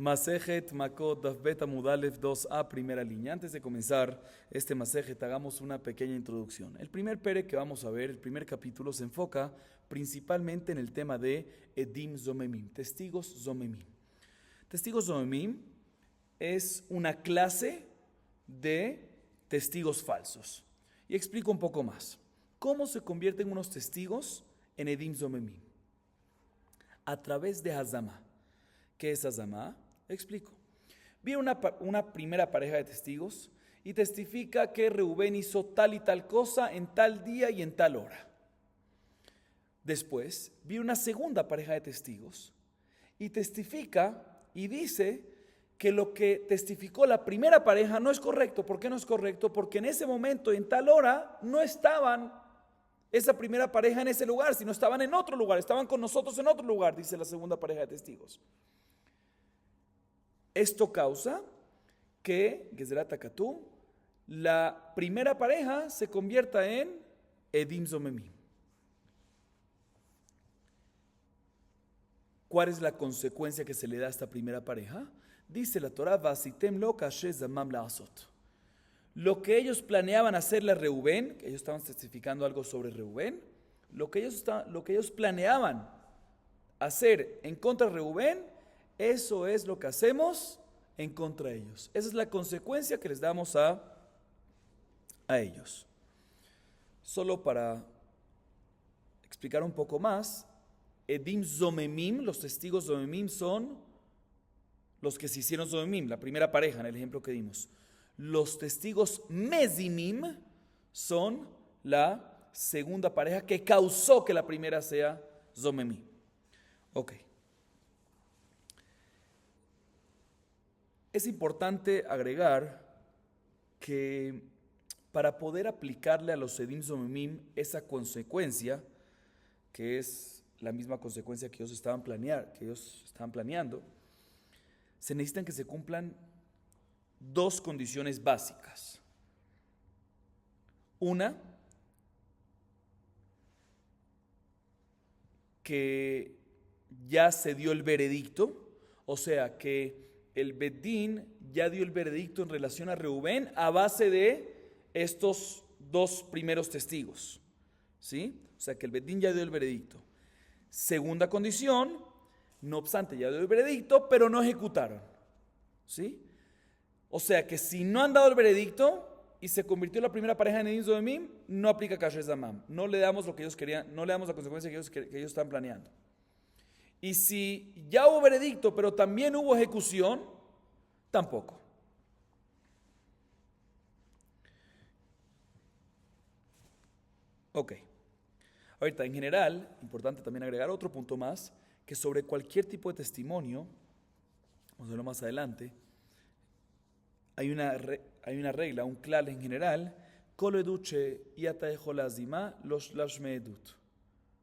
Masejet Makot Daf Bet Amud Alef 2a, primera línea. Antes de comenzar este Masejet, hagamos una pequeña introducción. El primer pere que vamos a ver, el primer capítulo, se enfoca principalmente en el tema de Edim Zomemim, testigos Zomemim. Testigos Zomemim es una clase de testigos falsos. Y explico un poco más. ¿Cómo se convierten unos testigos en Edim Zomemim? A través de Hazamá. ¿Qué es Hazamá? Explico. Viene una primera pareja de testigos y testifica que Reubén hizo tal y tal cosa en tal día y en tal hora. Después viene una segunda pareja de testigos y testifica y dice que lo que testificó la primera pareja no es correcto. ¿Por qué no es correcto? Porque en ese momento, en tal hora, no estaban esa primera pareja en ese lugar, sino estaban en otro lugar, estaban con nosotros en otro lugar, dice la segunda pareja de testigos. Esto causa que, Gezerat HaKatum, la primera pareja se convierta en Edim Zomemim. ¿Cuál es la consecuencia que se le da a esta primera pareja? Dice la Torah, Vasitem lo kashe zamam la'asot. Lo que ellos planeaban hacerle a Reubén, que ellos estaban testificando algo sobre Reubén, lo que ellos planeaban hacer en contra de Reubén, eso es lo que hacemos en contra de ellos. Esa es la consecuencia que les damos a ellos. Solo para explicar un poco más, Edim Zomemim, los testigos Zomemim son los que se hicieron Zomemim, la primera pareja en el ejemplo que dimos. Los testigos Mezimim son la segunda pareja que causó que la primera sea Zomemim. Ok. Es importante agregar que para poder aplicarle a los Edim Zomemim esa consecuencia, que es la misma consecuencia que ellos estaban planeando, se necesitan que se cumplan dos condiciones básicas. Una, que ya se dio el veredicto, o sea que el Bet Din ya dio el veredicto en relación a Reubén a base de estos dos primeros testigos, ¿sí? O sea que el Bet Din ya dio el veredicto. Segunda condición, no obstante ya dio el veredicto, pero no ejecutaron, ¿sí? O sea que si no han dado el veredicto y se convirtió la primera pareja en Edim Zomemim, no aplica Kasher Zamam. No le damos lo que ellos querían, no le damos la consecuencia que ellos están planeando. Y si ya hubo veredicto, pero también hubo ejecución, tampoco. Ok. Ahorita, en general, importante también agregar otro punto más, que sobre cualquier tipo de testimonio, vamos a verlo más adelante, hay una regla, un klal en general, Kol eduche yataejo lazima los lashmeedut.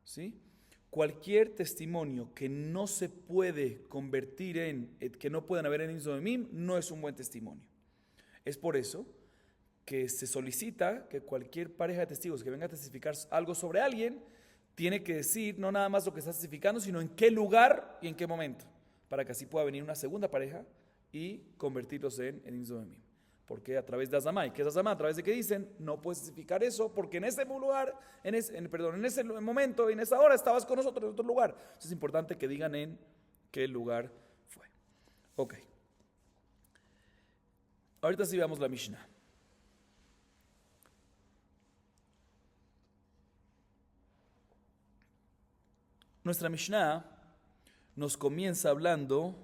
¿Sí? Cualquier testimonio que no se puede convertir que no puedan haber en Edim Zomemim, no es un buen testimonio. Es por eso que se solicita que cualquier pareja de testigos que venga a testificar algo sobre alguien, tiene que decir no nada más lo que está testificando, sino en qué lugar y en qué momento, para que así pueda venir una segunda pareja y convertirlos en Edim Zomemim. Porque a través de Azamá, ¿y qué es Azamá? A través de que dicen, no puedes testificar eso, porque en ese lugar, en ese momento, en esa hora estabas con nosotros en otro lugar. Entonces es importante que digan en qué lugar fue. Ok. Ahorita sí veamos la Mishnah. Nuestra Mishnah nos comienza hablando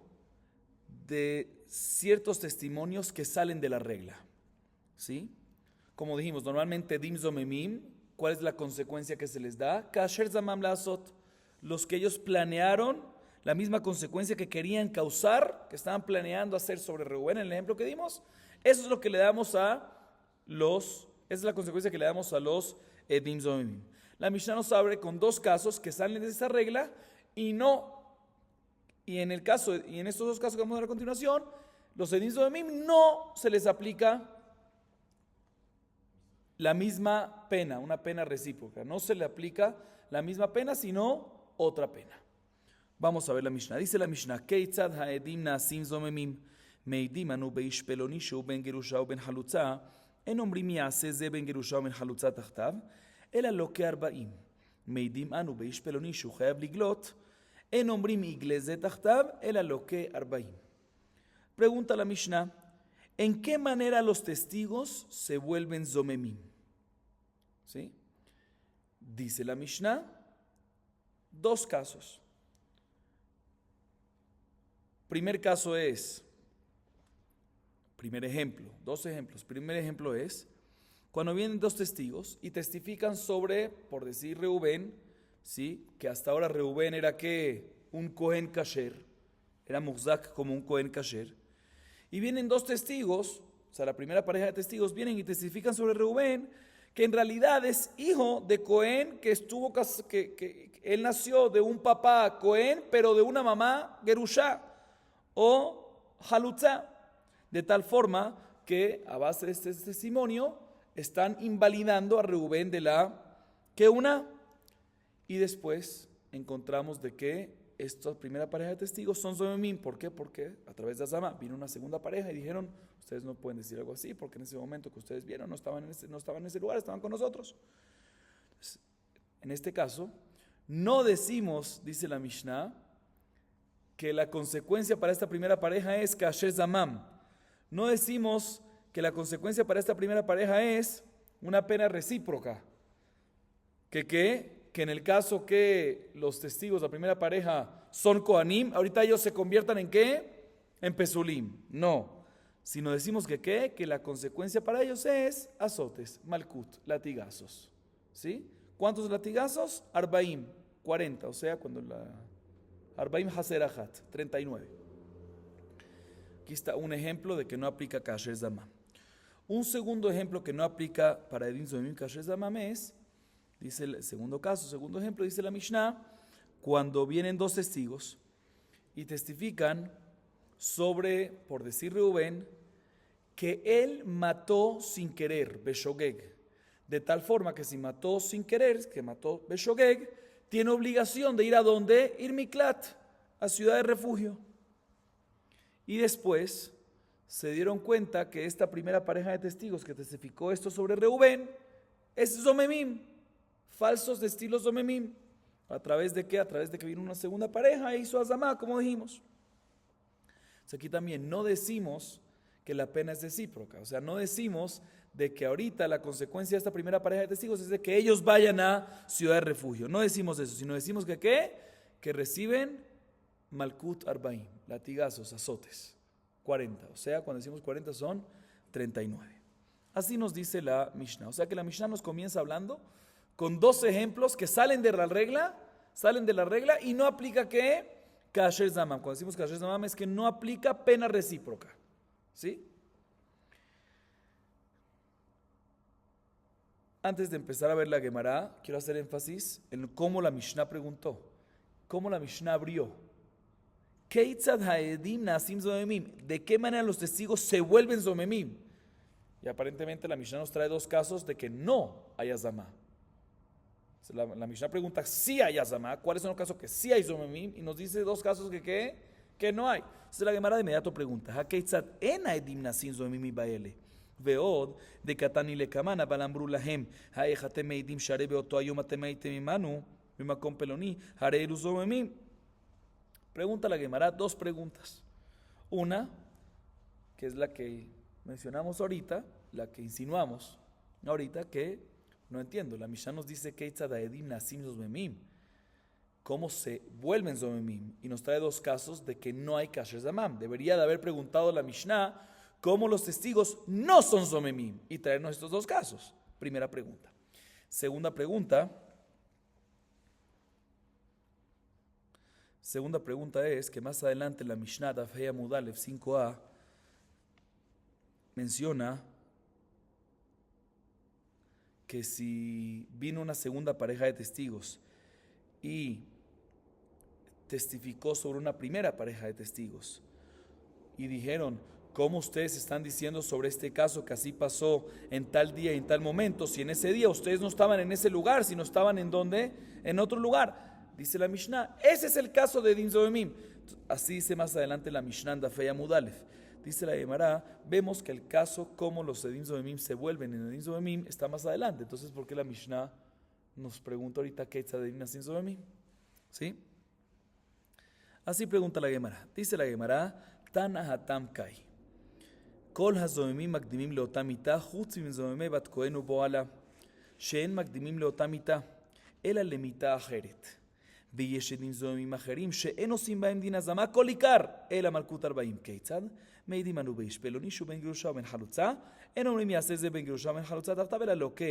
de ciertos testimonios que salen de la regla, ¿sí? Como dijimos, normalmente Edim Zomemim, ¿cuál es la consecuencia que se les da? Kasher Zamam La'asot, los que ellos planearon, la misma consecuencia que querían causar, que estaban planeando hacer sobre Reubén, en el ejemplo que dimos, eso es lo que le damos esa es la consecuencia que le damos a los Edim Zomemim. La Mishnah nos abre con dos casos que salen de esa regla y en estos dos casos que vamos a ver a continuación, los Edim Zomemim no se les aplica la misma pena, una pena recíproca. No se le aplica la misma pena, sino otra pena. Vamos a ver la Mishnah. Dice la Mishnah, Keitzad ha'edim na'asim zomemim, meidim anu beish peloni shehu ben gerusha u ben halutza, en אומרים יעשה זה בין גירושה ובין חלוצה תחתיו, אלא לא כ40. מעידים אנו באיש פלוני שהוא חייב לגלות, en אומרים יגלה זה תחתיו, אלא לא כ40. Pregunta la Mishnah, ¿en qué manera los testigos se vuelven zomemim? ¿Sí? Dice la Mishnah, dos casos. Primer caso es, primer ejemplo, dos ejemplos. Primer ejemplo es, cuando vienen dos testigos y testifican sobre, por decir Reubén, ¿sí? Que hasta ahora Reubén era que un Cohen Kasher, era Muzak como un Cohen Kasher, y vienen dos testigos, o sea, la primera pareja de testigos vienen y testifican sobre Reubén, que en realidad es hijo de Cohen, que él nació de un papá Cohen, pero de una mamá Gerushá o Halutza, de tal forma que a base de este testimonio están invalidando a Reubén de la Keuna. Y después encontramos de que esta primera pareja de testigos son Zomemim. ¿Por qué? Porque a través de Azama vino una segunda pareja y dijeron, ustedes no pueden decir algo así, porque en ese momento que ustedes vieron no estaban en ese lugar, estaban con nosotros. Entonces, en este caso, no decimos, dice la Mishnah, que la consecuencia para esta primera pareja es Kasher Zamam. No decimos que la consecuencia para esta primera pareja es una pena recíproca. Que en el caso que los testigos de la primera pareja son Kohanim, ahorita ellos se conviertan en ¿qué? En Pesulim. No. Sino decimos que la consecuencia para ellos es azotes, malkut, latigazos. ¿Sí? ¿Cuántos latigazos? Arbaim, 40. O sea, cuando la Arbaim Haserahat, 39. Aquí está un ejemplo de que no aplica Kasher Zamam. Un segundo ejemplo que no aplica para Edin Zomemim Kasher Zamam es, dice el segundo caso, segundo ejemplo, dice la Mishnah, cuando vienen dos testigos y testifican sobre, por decir Reubén, que él mató sin querer, Beshogeg, de tal forma que si mató sin querer, que mató Beshogeg, tiene obligación de ir a donde? Ir Miklat, a ciudad de refugio. Y después se dieron cuenta que esta primera pareja de testigos que testificó esto sobre Reubén es Zomemim, falsos de estilo Zomemim. ¿A través de qué? A través de que vino una segunda pareja e hizo Azamá, como dijimos. Entonces aquí también no decimos que la pena es recíproca, o sea, no decimos de que ahorita la consecuencia de esta primera pareja de testigos es de que ellos vayan a ciudad de refugio. No decimos eso, sino decimos que ¿qué? Que reciben Malkut Arbaim, latigazos, azotes, 40. O sea, cuando decimos 40 son 39. Así nos dice la Mishnah. O sea que la Mishnah nos comienza hablando con dos ejemplos que salen de la regla y no aplica ¿qué? Kasher Zamam. Cuando decimos Kasher Zamam es que no aplica pena recíproca. ¿Sí? Antes de empezar a ver la Gemara, quiero hacer énfasis en cómo la Mishnah preguntó, cómo la Mishnah abrió. ¿De qué manera los testigos se vuelven Zomemim? Y aparentemente la Mishnah nos trae dos casos de que no hay Azamá. La Mishnah pregunta si hay Azamá, ¿cuáles son los casos que sí hay Zomemim? Y nos dice dos casos que no hay. Entonces la Gemara de inmediato pregunta, ועוד דקתני לקמן אבל אמרו להם האיך אתם מעידים שהרי באותו היום אתם הייתם עמנו במקום פלוני הרי אלו זוממים. Pregunta la Gemara dos preguntas. Una, que es la que mencionamos ahorita, la que insinuamos ahorita, que no entiendo. La Mishnah nos dice que Edim Nasim Zomemim, cómo se vuelven Zomemim, y nos trae dos casos de que no hay Kasher Zamam. Debería de haber preguntado la Mishnah cómo los testigos no son Zomemim y traernos estos dos casos. Primera pregunta. Segunda pregunta es que más adelante la Mishnah Daf Hei Amud Aleph 5a menciona que si vino una segunda pareja de testigos y testificó sobre una primera pareja de testigos y dijeron, ¿cómo ustedes están diciendo sobre este caso que así pasó en tal día y en tal momento? Si en ese día ustedes no estaban en ese lugar, sino estaban en ¿dónde? En otro lugar. dice la Mishnah, ese es el caso de Edim Zomemim. Así dice más adelante la Mishnah en Dafei Amud Aleph. Dice la Gemara, vemos que el caso como los Edim Zomemim se vuelven en Edim Zomemim está más adelante. Entonces, ¿por qué la Mishnah nos pregunta ahorita qué es Edim Nasim Zomemim? ¿Sí? Así pregunta la Gemara. Dice la Gemara, Tana Hatam Kai. Kol hazomemim makdimim leotam mita, chutz mizomemei bat kohen uboala, she'en makdimim leotam mita, ela lemita acheret. ויש עדים זוממים אחרים שאין עושים בהם דין הזמה כל עיקר אלא מלכות 40. כיצד? מעידים אנו באיש פלוני שהוא בן גרושה ובן חלוצה, אין אומרים יעשה זה בן גרושה ובן חלוצה תחתיו אלא לוקה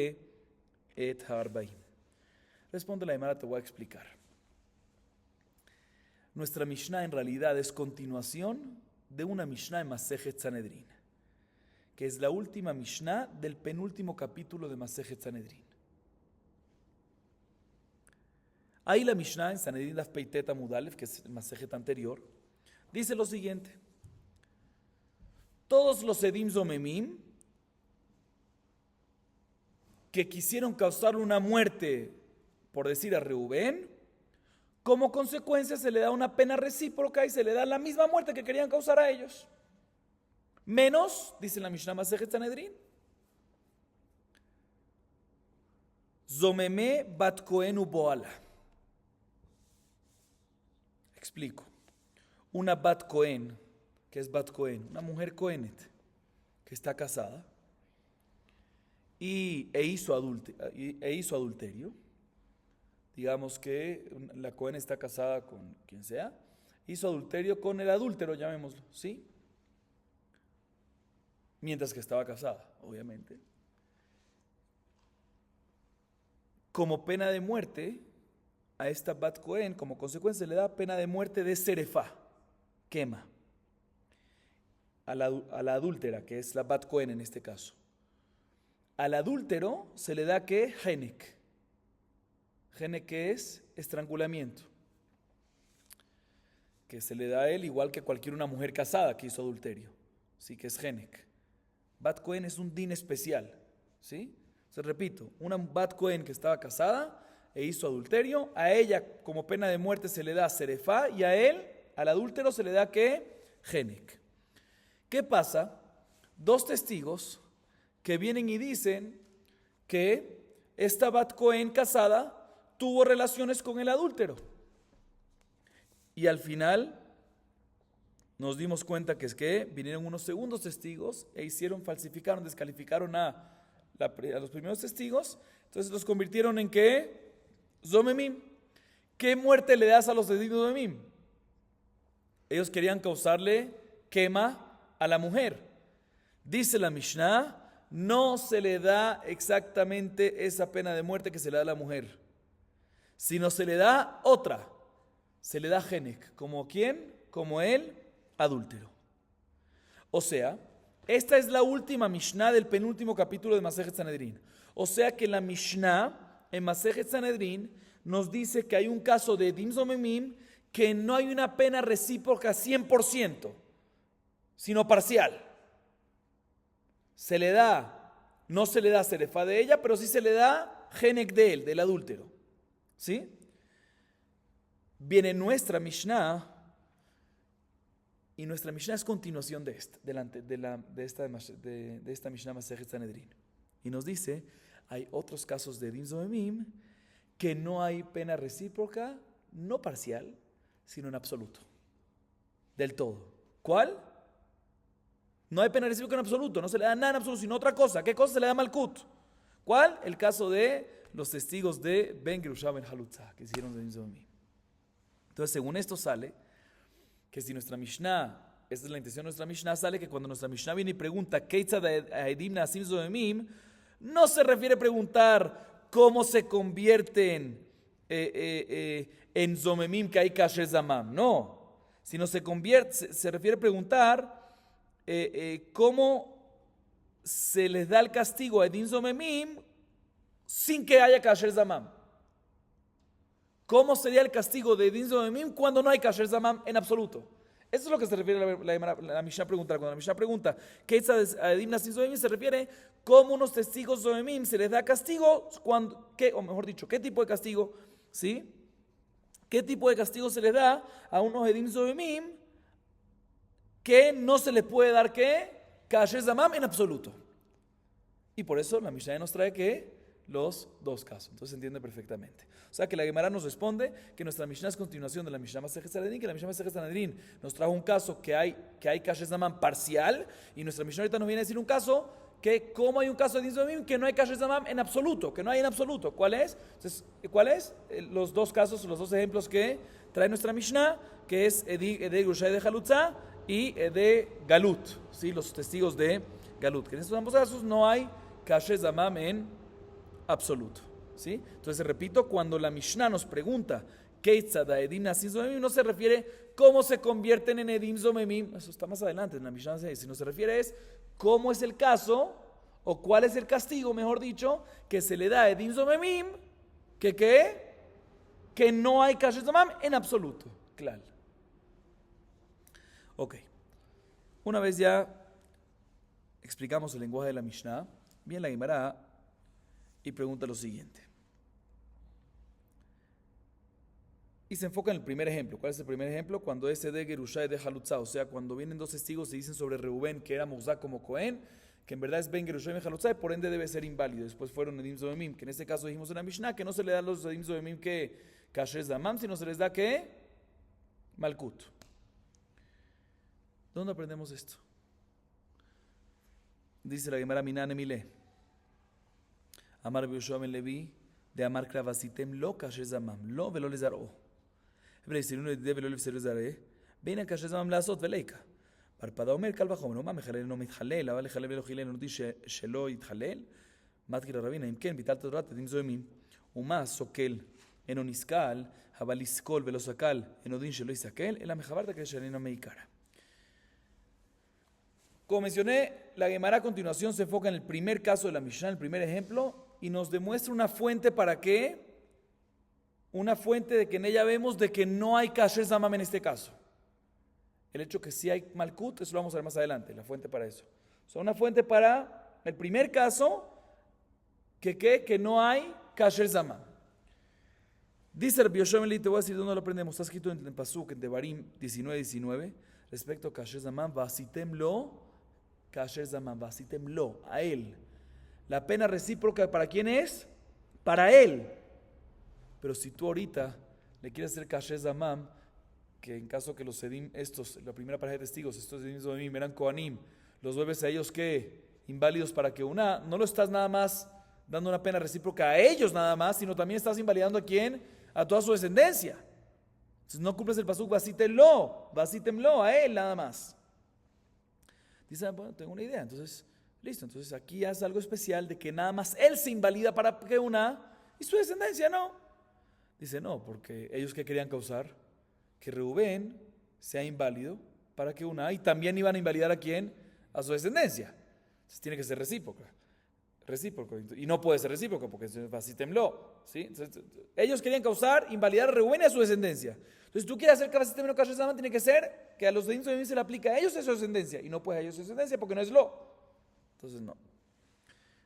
את 40. Responde la Gemara, te voy a explicar. Nuestra Mishnah en realidad es continuación de una Mishnah en Masejet Sanedrín, que es la última Mishnah del penúltimo capítulo de Masejet Sanedrín. Ahí la Mishnah en Sanedrín Daf Peitet Amud Aleph, que es el Masejet anterior, dice lo siguiente: todos los Edim Zomemim que quisieron causarle una muerte, por decir a Reubén, como consecuencia se le da una pena recíproca y se le da la misma muerte que querían causar a ellos. Menos, dice la Mishnah Masejet Sanedrín, Zomeme bat Kohen uboala. Explico. Una bat Kohen, que es bat Kohen, una mujer Kohenet, que está casada e hizo adulterio. Digamos que la Kohen está casada con quien sea, hizo adulterio con el adúltero, llamémoslo, ¿sí? Mientras que estaba casada, obviamente. Como pena de muerte, a esta Bat Kohen, como consecuencia, le da pena de muerte de serefá, quema. A la adúltera, que es la Bat Kohen en este caso. Al adúltero se le da ¿qué? Henek. Henek, que es estrangulamiento, que se le da a él igual que cualquier una mujer casada que hizo adulterio, sí, que es Henek. Bat Kohen es un din especial, ¿sí? Se repito, una Bat Kohen que estaba casada e hizo adulterio, a ella como pena de muerte se le da serefá y a él, al adúltero, se le da ¿qué? Henek. ¿Qué pasa? Dos testigos que vienen y dicen que esta Bat Kohen casada tuvo relaciones con el adúltero. Y al final nos dimos cuenta que es que vinieron unos segundos testigos e falsificaron, descalificaron a los primeros testigos. Entonces los convirtieron en ¿qué? Zomemim. ¿Qué muerte le das a los Edim Zomemim? Ellos querían causarle quema a la mujer. Dice la Mishnah, no se le da exactamente esa pena de muerte que se le da a la mujer, sino se le da otra, se le da Henek. ¿Como quién? Como el adúltero. O sea, esta es la última Mishnah del penúltimo capítulo de Masejet Sanedrín. O sea que la Mishnah en Masejet Sanedrín nos dice que hay un caso de Edim Zomemim que no hay una pena recíproca 100%, sino parcial. Se le da, no se le da serefá de ella, pero sí se le da Henek de él, del adúltero. ¿Sí? Viene nuestra Mishnah, y nuestra Mishnah es continuación de esta Mishnah Masejet Sanedrín. Y nos dice, hay otros casos de Edim Zomemim que no hay pena recíproca, no parcial, sino en absoluto, del todo. ¿Cuál? No hay pena recíproca en absoluto, no se le da nada en absoluto, sino otra cosa. ¿Qué cosa se le da Malkut? ¿Cuál? El caso de los testigos de Ben Gerusha Ben Halutza, que hicieron de Edim Zomemim. Entonces, según esto sale que si nuestra Mishnah, esta es la intención de nuestra Mishnah, sale que cuando nuestra Mishnah viene y pregunta Keitzad Edim Nasim Zomemim, no se refiere a preguntar cómo se convierten en Zomemim que hay Kasher Zamam, no, sino se refiere a preguntar cómo se les da el castigo a Edim Zomemim sin que haya Kasher Zamam. ¿Cómo sería el castigo de Edim Zomemim cuando no hay Kasher Zamam en absoluto? Eso es lo que se refiere la Mishnah preguntar. Cuando la Mishnah pregunta ¿qué es Edim Nasim Zomemim? Se refiere cómo unos testigos Zomemim se les da castigo, o mejor dicho, ¿qué tipo de castigo? ¿Sí? ¿Qué tipo de castigo se les da a unos Edim Zoemim que no se les puede dar ¿qué? Kasher Zamam en absoluto? Y por eso la Mishnah nos trae que los dos casos. Entonces se entiende perfectamente. O sea que la Gemara nos responde que nuestra Mishnah es continuación de la Mishnah Masejet Sanedrín, que la Mishnah Masejet Sanedrín nos trajo un caso que hay Kasher Zamam parcial, y nuestra Mishnah ahorita nos viene a decir un caso que como hay un caso de Din Zomim que no hay Kasher Zamam en absoluto, que no hay en absoluto. ¿Cuál es? Entonces, ¿cuál es? Los dos casos, los dos ejemplos que trae nuestra Mishnah, que es Ede Grushay de Halutza y Ede Galut, ¿sí? Los testigos de Galut, que en estos ambos casos no hay Kasher Zamam en absoluto, ¿sí? Entonces repito, cuando la Mishnah nos pregunta Keitzada Edim Nasim Zomemim, no se refiere cómo se convierten en Edim Zomemim, eso está más adelante en la Mishnah, si no se refiere es cómo es el caso o cuál es el castigo, mejor dicho, que se le da a Edim Zomemim que no hay Kasher Zamam en absoluto, claro. Ok, una vez ya explicamos el lenguaje de la Mishnah, viene la Gemara y pregunta lo siguiente. Y se enfoca en el primer ejemplo. ¿Cuál es el primer ejemplo? Cuando ese de Gerusha y de Halutza, o sea, cuando vienen dos testigos y dicen sobre Reubén que era Muzá como Cohen, que en verdad es Ben Gerusha y Ben Halutza, y por ende debe ser inválido. Después fueron Edim Zomemim, que en este caso dijimos en la Mishnah que no se le da a los Edim Zomemim que Kasher Zamam, sino se les da que Malkut. ¿Dónde aprendemos esto? Dice la Gemara Minane Mile. Amar Yoshua ben Levi de Amar Kravasitem lo Kasher Zamam, lo velo lezar'o. ולסירון לידי ולא לפסלו זרע, בין הקשה זמם לעשות וליקה. פרפדה אומר קל וחומר, מה מחלל אינו מתחלל, אבל לחלל ולא חילל נודי שלא יתחלל? מתקיל הרבינה, אם כן, ביטלת תורת עדים זוהמים. ומה סוקל אינו נסקל, אבל לסקול ולא סקל אינו דין שלא יסקל, אלא מחברת כדי שאינו מעיקרה. Como mencioné, la Gemara a continuación se enfoca en el primer caso de la Mishnah, el primer ejemplo, y nos demuestra una fuente para qué. Una fuente de que en ella vemos de que no hay Kasher Zamam en este caso. El hecho que sí hay Malkut, eso lo vamos a ver más adelante, la fuente para eso. O sea, una fuente para el primer caso, que no hay Kasher Zamam. Dice Rabbi Yoshua ben Levi, te voy a decir dónde lo aprendemos. Está escrito en el Pasuk, en Devarim 19:19, respecto a Kasher Zamam, Vasitem lo, Kasher Zamam, Vasitem lo, a él. La pena recíproca, ¿para quién es? Para él. Pero si tú ahorita le quieres hacer Kasher Zamam, que en caso que los Edim, estos, la primera pareja de testigos, estos Edim eran Kohanim, los vuelves a ellos que inválidos para que una, no lo estás nada más dando una pena recíproca a ellos nada más, sino también estás invalidando a quién, a toda su descendencia. Entonces no cumples el pasuk vasítemlo, a él nada más. Dice, bueno, tengo una idea, entonces, listo, entonces aquí hace algo especial de que nada más él se invalida para que una, y su descendencia no. Dice, no, porque ellos que querían causar que Reubén sea inválido para que una, y también iban a invalidar a quién, a su descendencia. Entonces tiene que ser recíproco, y no puede ser recíproco porque así tembló, ¿sí? Entonces, ellos querían causar, invalidar a Reubén y a su descendencia. Entonces tú quieres hacer que así tembló Kasher Zamam, tiene que ser que a los de se le aplica a ellos a su descendencia, y no puede a ellos a su descendencia porque no es lo. Entonces no.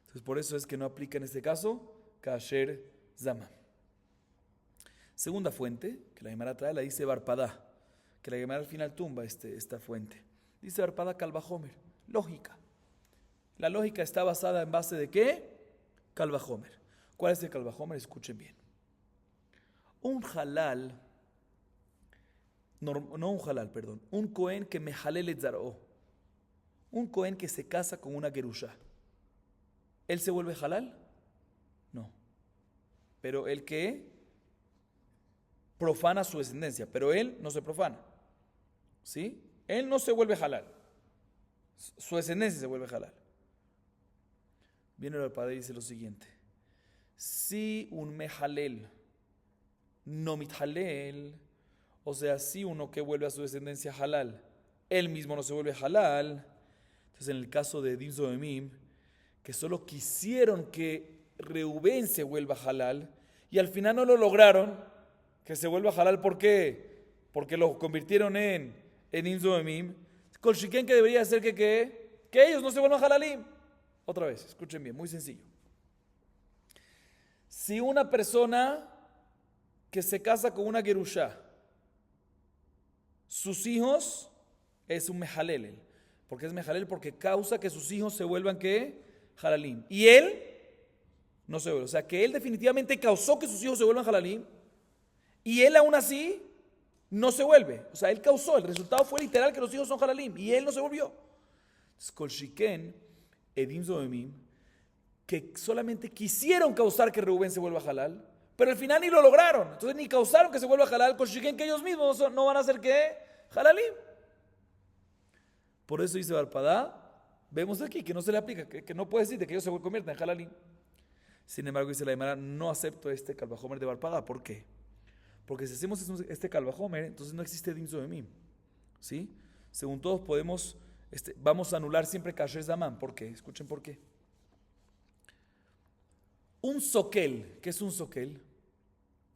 Entonces por eso es que no aplica en este caso Kasher Zamam. Segunda fuente, que la Gemara trae, la dice Barpadá, que la Gemara al final tumba esta fuente. Dice Barpadá Kalvajomer, lógica. La lógica está basada en base de ¿qué? Kalvajomer. ¿Cuál es el Kalvajomer? Escuchen bien. Un Cohen que mejalel et zar'o. Un Cohen que se casa con una gerusha. ¿Él se vuelve halal? No. Pero el que profana su descendencia, pero él no se profana, ¿sí? Él no se vuelve halal, su descendencia se vuelve halal. Viene el padre y dice lo siguiente: si un mehalel no mithalel, o sea, si uno que vuelve a su descendencia halal, él mismo no se vuelve halal, entonces en el caso de Edim Zomemim, que solo quisieron que Reubén se vuelva halal y al final no lo lograron, que se vuelva halal, ¿por qué? Porque lo convirtieron en Edim Zomemim. Con Shiken que debería ser que ellos no se vuelvan halalim. Otra vez, escuchen bien, muy sencillo. Si una persona que se casa con una Gerushá, sus hijos es un Mejalel. ¿Por qué es Mejalel? Porque causa que sus hijos se vuelvan ¿qué? Halalim. Y él no se vuelve. O sea que él definitivamente causó que sus hijos se vuelvan Halalim. Y él aún así no se vuelve. O sea, él causó. El resultado fue literal que los hijos son Halalim. Y él no se volvió. Kolshiken, Edim Zoemim, que solamente quisieron causar que Reubén se vuelva halal, pero al final ni lo lograron. Entonces ni causaron que se vuelva halal, Kolshiken, que ellos mismos no van a ser ¿qué? Halalim. Por eso dice Barpadá, vemos aquí que no se le aplica, que no puede decir de que ellos se conviertan en halalim. Sin embargo, dice la Gemara, no acepto este Kalvajomer de Barpadá. ¿Por qué? Porque si hacemos este Kalvajomer, entonces no existe Dim Zoemim. ¿Sí? Según todos podemos, vamos a anular siempre Kasher Zaman. ¿Por qué? Escuchen por qué. Un soquel, ¿qué es un soquel?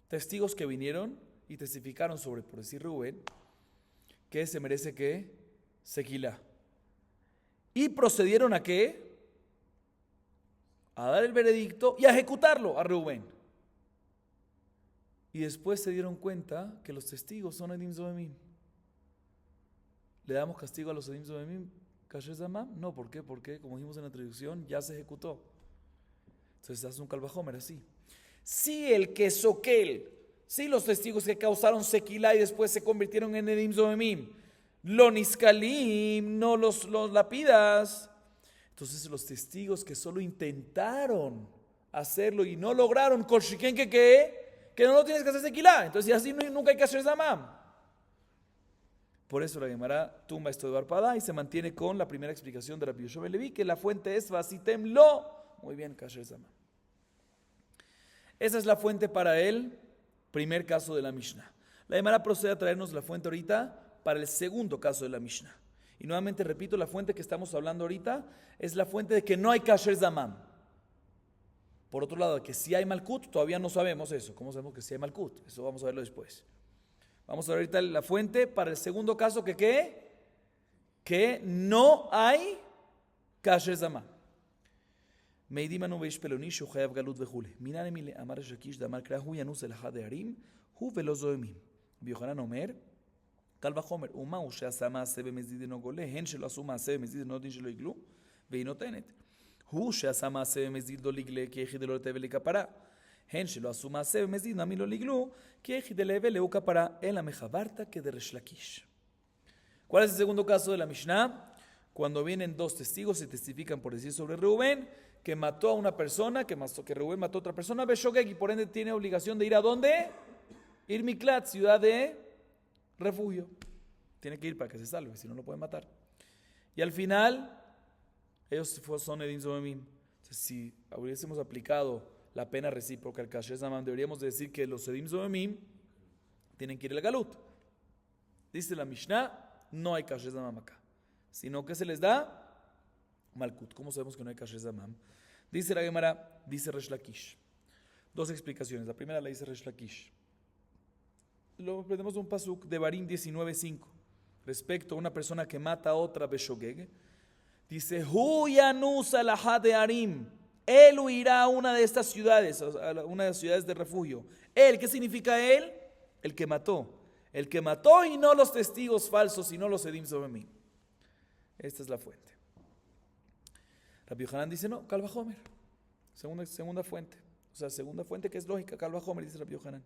Testigos que vinieron y testificaron sobre, por decir Rubén, que se merece que sequilá. Y procedieron a qué? A dar el veredicto y a ejecutarlo a Rubén. Y después se dieron cuenta que los testigos son Edim Zoemim. ¿Le damos castigo a los Edim Zoemim? ¿Kasher Zaman? No, ¿por qué? Porque, como dijimos en la introducción, ya se ejecutó. Entonces hace un Kalvajomer así. Si el que soquel, si los testigos que causaron sequilá y después se convirtieron en Edim Zoemim, lo niskalim, no los lapidas, entonces los testigos que solo intentaron hacerlo y no lograron, kolshiken que no lo tienes que hacer sequilá, entonces así nunca hay que hacer zamam. Por eso la Gemara tumba esto de Barpadá y se mantiene con la primera explicación de Rabbi Yoshua ben Levi, que la fuente es vasitem lo. Muy bien, kasher zamam. Esa es la fuente para el primer caso de la Mishnah. La Gemara procede a traernos la fuente ahorita para el segundo caso de la Mishnah. Y nuevamente repito, la fuente que estamos hablando ahorita es la fuente de que no hay kasher zamam. Por otro lado, que si hay malkut, todavía no sabemos eso. ¿Cómo sabemos que si hay malkut? Eso vamos a verlo después. Vamos a ver ahorita la fuente para el segundo caso que ¿qué? Que no hay kasher zamam. Meidimanu veish pelonish uchayav galut vejule. Minane mile amar shakish damar krahu yanus el had de harim hu velo zoemim. Biohanan omer קל וחומר, ומהו שעשה מעשה במזיד אינו גולה, הן שלא עשו מעשה במזיד אינו דין שלא יגלו, והיא נותנת. הוא שעשה מעשה במזיד לא לגלה, כי יחיד לא לטבל לכפרה. הן שלא עשו מעשה במזיד נמי לא לגלו, כי יחיד להבל הוא כפרה, אלא מחברתא כדרש לקיש. ¿Cuál es el segundo caso de la Mishnah? Cuando vienen dos testigos y testifican por decir sobre Reubén, que mató a una persona, que Reubén mató a otra persona, Beshogeg, y por ende tiene obligación de ir a ¿dónde? Ir Miklat, ciudad de refugio. Tiene que ir para que se salve, si no lo pueden matar. Y al final, ellos son Edim Zoemim. Si hubiésemos aplicado la pena recíproca al Kasher Zaman, deberíamos decir que los Edim Zoemim tienen que ir al Galut. Dice la Mishnah, no hay Kasher Zaman acá. Sino que se les da Malkut. ¿Cómo sabemos que no hay Kasher Zaman? Dice la Gemara, dice Resh Lakish. Dos explicaciones. La primera la dice Resh Lakish. Lo aprendemos de un pasuk de Barim 19:5 respecto a una persona que mata a otra Beshogeg. Dice, Hu yanus alahad de Arim. Él huirá a una de estas ciudades, a una de las ciudades de refugio. Él, ¿qué significa él? El que mató. El que mató y no los testigos falsos, sino los Edim Zoemim. Esta es la fuente. Rabbi Yohanan dice, no, Kal Vajomer. Segunda fuente. O sea, segunda fuente que es lógica, Kal Vajomer, dice Rabbi Yohanan.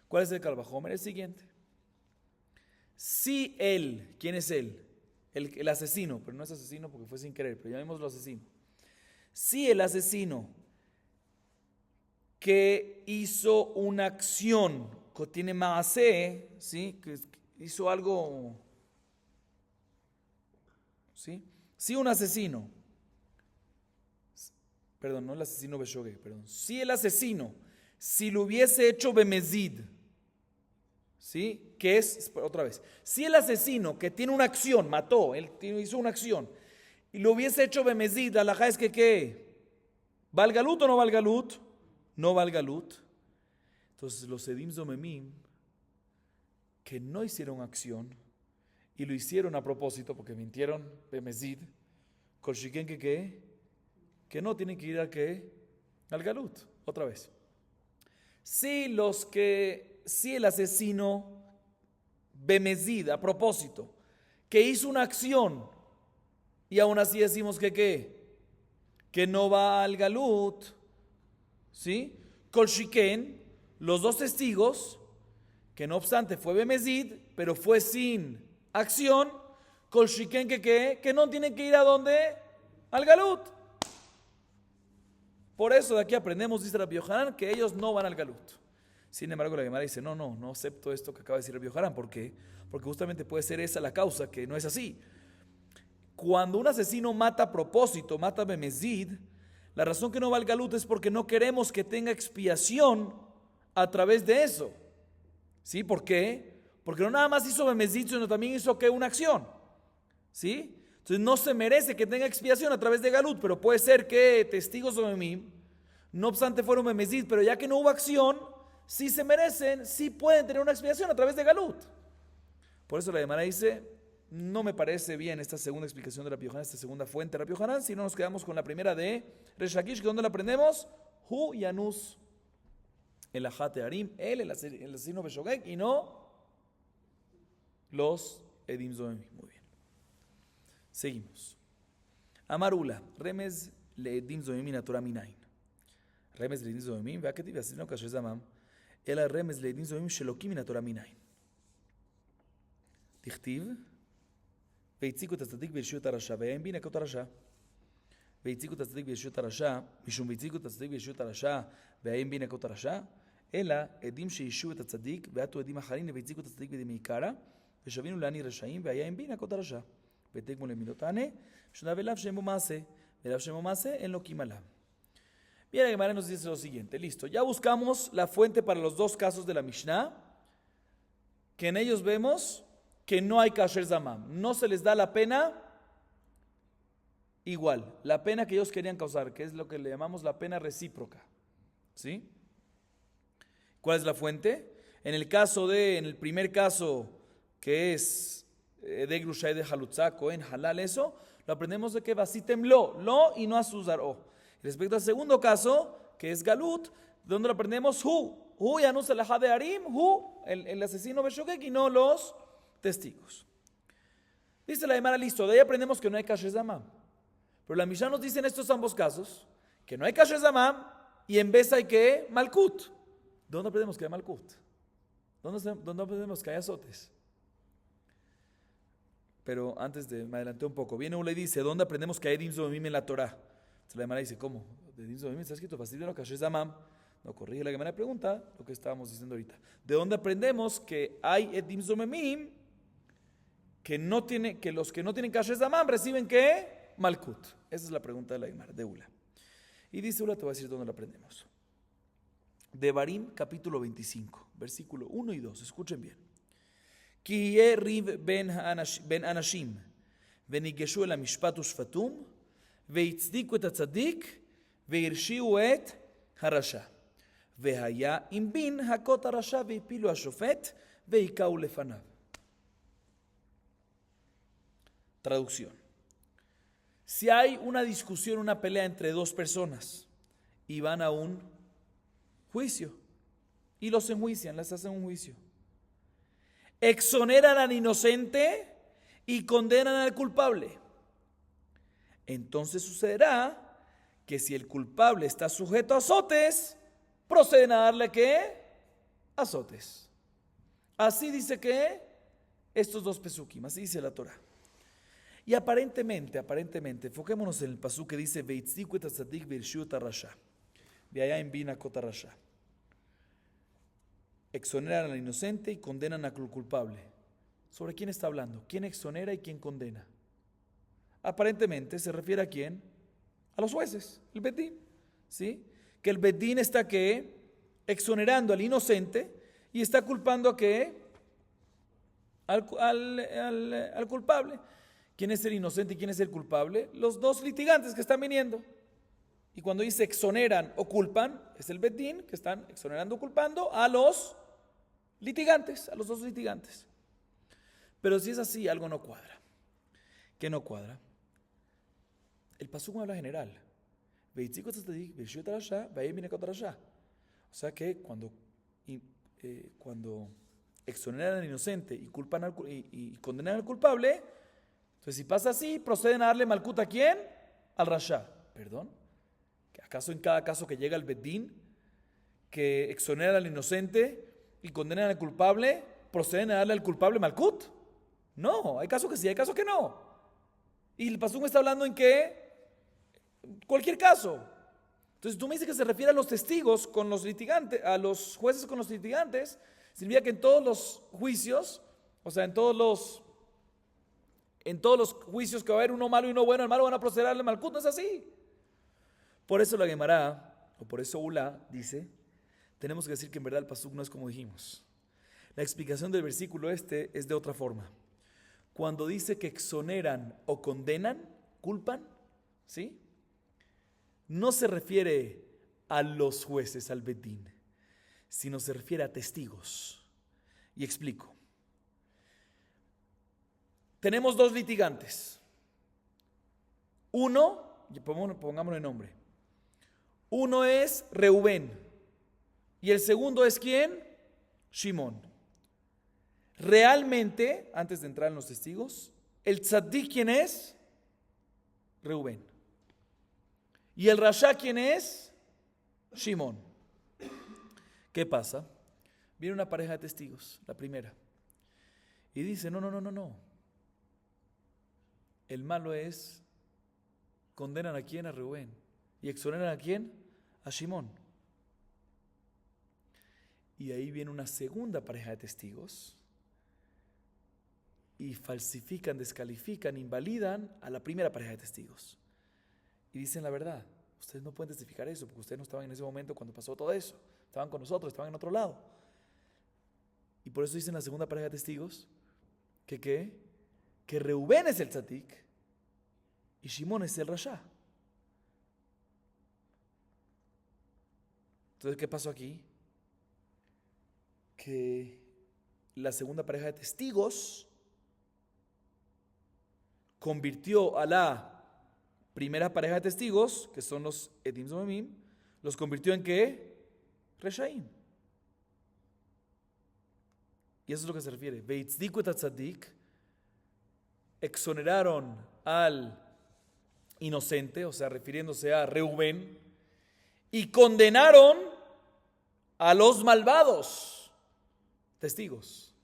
¿Cuál es el Kal Vajomer? El siguiente. Si él, ¿quién es él? El asesino, pero no es asesino porque fue sin querer, pero llamémoslo asesino. Si el asesino que hizo una acción, que tiene maaseh, ¿sí? Que hizo algo, ¿sí? Si un asesino, perdón, no el asesino Beshogeg, perdón. Si el asesino, si lo hubiese hecho Bemezid, ¿sí? Que es, otra vez, si el asesino que tiene una acción, mató, él hizo una acción, y lo hubiese hecho Bemezid, la halajá es que ¿qué? ¿Va al galut o no va al galut? No va al galut. Entonces los Edim Zoemim, que no hicieron acción, y lo hicieron a propósito, porque mintieron Bemezid, Kolshiken que ¿qué? Que no tienen que ir a ¿qué? Al galut, otra vez. Si el asesino Bemezid, a propósito, que hizo una acción y aún así decimos que ¿qué? Que no va al galut, ¿sí? Kol shiken, los dos testigos, que no obstante fue Bemezid, pero fue sin acción, Kol shiken que no tienen que ir a dónde? Al galut. Por eso de aquí aprendemos, dice Rabbi Yohanan, que ellos no van al galut. Sin embargo, la Gemara dice, no acepto esto que acaba de decir Rabbi Yohanan. ¿Por qué? Porque justamente puede ser esa la causa, que no es así. Cuando un asesino mata a propósito, mata Bemezid, la razón que no va al galut es porque no queremos que tenga expiación a través de eso. ¿Sí? ¿Por qué? Porque no nada más hizo Bemezid, sino también hizo ¿qué? Una acción. ¿Sí? Entonces no se merece que tenga expiación a través de galut, pero puede ser que testigos de Memim, no obstante fueron Bemezid, pero ya que no hubo acción, sí se merecen, sí pueden tener una expiación a través de galut. Por eso la Gemara dice, no me parece bien esta segunda explicación de Rabbi Yohanan, esta segunda fuente de Rabbi Yohanan, si no nos quedamos con la primera de Resh Lakish, que ¿dónde la aprendemos? Hu Yanus, el Ajate Arim, el asesino Beshogeg, y no los Edim Zoemim. Muy bien. Seguimos. Amarula, Remez Leedim Zoemim Natura Minain. Remez Leedim Zoemim, vea que te iba a decir, no, Kasher Zamam, el Remez Leedim Zoemim Shelokim Natura Minain. תכתיב, והציקו את הצדיק ברשות הרשע, והם בין הכות הרשע. והציקו את הצדיק ברשות הרשע, משום והציקו את הצדיק ברשות הרשע, והם בין הכות הרשע, אלא עדים שאישו את הצדיק, ועטו עדים אחרים, והציקו את הצדיק בידי מעיקרא, ושבינו לעני רשעים, והיה הם בין הכות הרשע. ותגמול למילות תענה, שונה ולאו שם בו מעשה, ולאו שם בו מעשה, אין לו קימלה. Bien, la Gemara nos dice lo siguiente, listo, ya buscamos la fuente para los dos casos de la Mishnah, que en ellos vemos que no hay kasher zamam, no se les da la pena igual, la pena que ellos querían causar, que es lo que le llamamos la pena recíproca. ¿Sí? ¿Cuál es la fuente? En el primer caso, que es de Grushay de Halutzá, Cohen, Halal, eso, lo aprendemos de que Basitem lo y no Azuzar o. Respecto al segundo caso, que es Galut, donde lo aprendemos Hu Yanus el de Arim, el asesino Beshogeg y no los testigos. Dice la Gemara, listo, de ahí aprendemos que no hay kasher zamam. Pero la Mishnah nos dice en estos ambos casos que no hay kasher zamam y en vez hay que malkut. ¿Dónde aprendemos que hay malkut? ¿Dónde aprendemos que hay azotes? Pero antes me adelanté un poco. Viene uno y dice, ¿dónde aprendemos que hay edim zomim en la Torah? Entonces la Gemara dice, ¿cómo? De edim zomim está escrito, fastidio kasher zamam. No, corrige la Gemara, pregunta lo que estábamos diciendo ahorita. ¿De dónde aprendemos que hay edim zomim que los que no tienen kasher zamam reciben ¿qué? Malkut? Esa es la pregunta de la Gemara, de Ula. Y dice Ula, te voy a decir dónde la aprendemos. Devarim, capítulo 25, versículo 1 y 2. Escuchen bien. Ki yeh riv ben anashim, venigeshu el hamishpat ushfatum, veitzdiku et hatzadik, veirshiu et harasha. Vehaya im bin hakot harasha, veipilu hashofet, veikau lefanav. Traducción. Si hay una discusión, una pelea entre dos personas y van a un juicio y los enjuician, les hacen un juicio, exoneran al inocente y condenan al culpable, entonces sucederá que si el culpable está sujeto a azotes, proceden a darle ¿qué? Azotes. Así dice que estos dos pesukim, así dice la Torah. Y aparentemente, enfoquémonos en el pasú que dice Veitzdiku et hatzadik veirshiu et harasha. Veayim bin hakot harasha. Exoneran al inocente y condenan al culpable. ¿Sobre quién está hablando? ¿Quién exonera y quién condena? Aparentemente se refiere a quién? A los jueces, el Bedín. ¿Sí? Que el Bedín está ¿qué? Exonerando al inocente y está culpando a ¿qué? Al culpable. ¿Quién es el inocente y quién es el culpable? Los dos litigantes que están viniendo. Y cuando dice exoneran o culpan, es el Bedín que están exonerando o culpando a los litigantes, a los dos litigantes. Pero si es así, algo no cuadra. ¿Qué no cuadra? El pasuk habla general. O sea que cuando exoneran al inocente y condenan al culpable, entonces si pasa así, proceden a darle malkut ¿a quién? Al rasha. ¿Perdón? ¿Acaso en cada caso que llega el bedín, que exoneran al inocente y condenan al culpable, proceden a darle al culpable malkut? No, hay casos que sí, hay casos que no. Y el pasuk me está hablando en que cualquier caso. Entonces tú me dices que se refiere a los testigos con los litigantes, a los jueces con los litigantes, significa que en todos los juicios, o sea, en todos los juicios que va a haber uno malo y uno bueno, el malo van a proceder a darle malkut, no es así. Por eso la Gemara, o por eso Ula dice, tenemos que decir que en verdad el pasuk no es como dijimos. La explicación del versículo es de otra forma. Cuando dice que exoneran o condenan, culpan, ¿sí? No se refiere a los jueces, al bedín, sino se refiere a testigos. Y explico. Tenemos dos litigantes. Uno, pongámosle nombre. Uno es Reubén y el segundo es ¿quién? Shimón. Realmente, antes de entrar en los testigos, el tzaddik ¿quién es? Reubén. ¿Y el rasha quién es? Shimón. ¿Qué pasa? Viene una pareja de testigos, la primera, y dice, no. El malo es, condenan a quién? A Reubén. ¿Y exoneran a quién? A Shimón. Y ahí viene una segunda pareja de testigos y falsifican, descalifican, invalidan a la primera pareja de testigos. Y dicen la verdad. Ustedes no pueden testificar eso porque ustedes no estaban en ese momento cuando pasó todo eso. Estaban con nosotros, estaban en otro lado. Y por eso dicen la segunda pareja de testigos que Reubén es el tzadik y Shimón es el rasha. Entonces, ¿qué pasó aquí? Que la segunda pareja de testigos convirtió a la primera pareja de testigos, que son los Edim Zomemim, los convirtió en ¿qué? Reshaim. Y eso es lo que se refiere. Veitzdiku et hatzadik, exoneraron al inocente, o sea, refiriéndose a Reubén, y condenaron a los malvados testigos.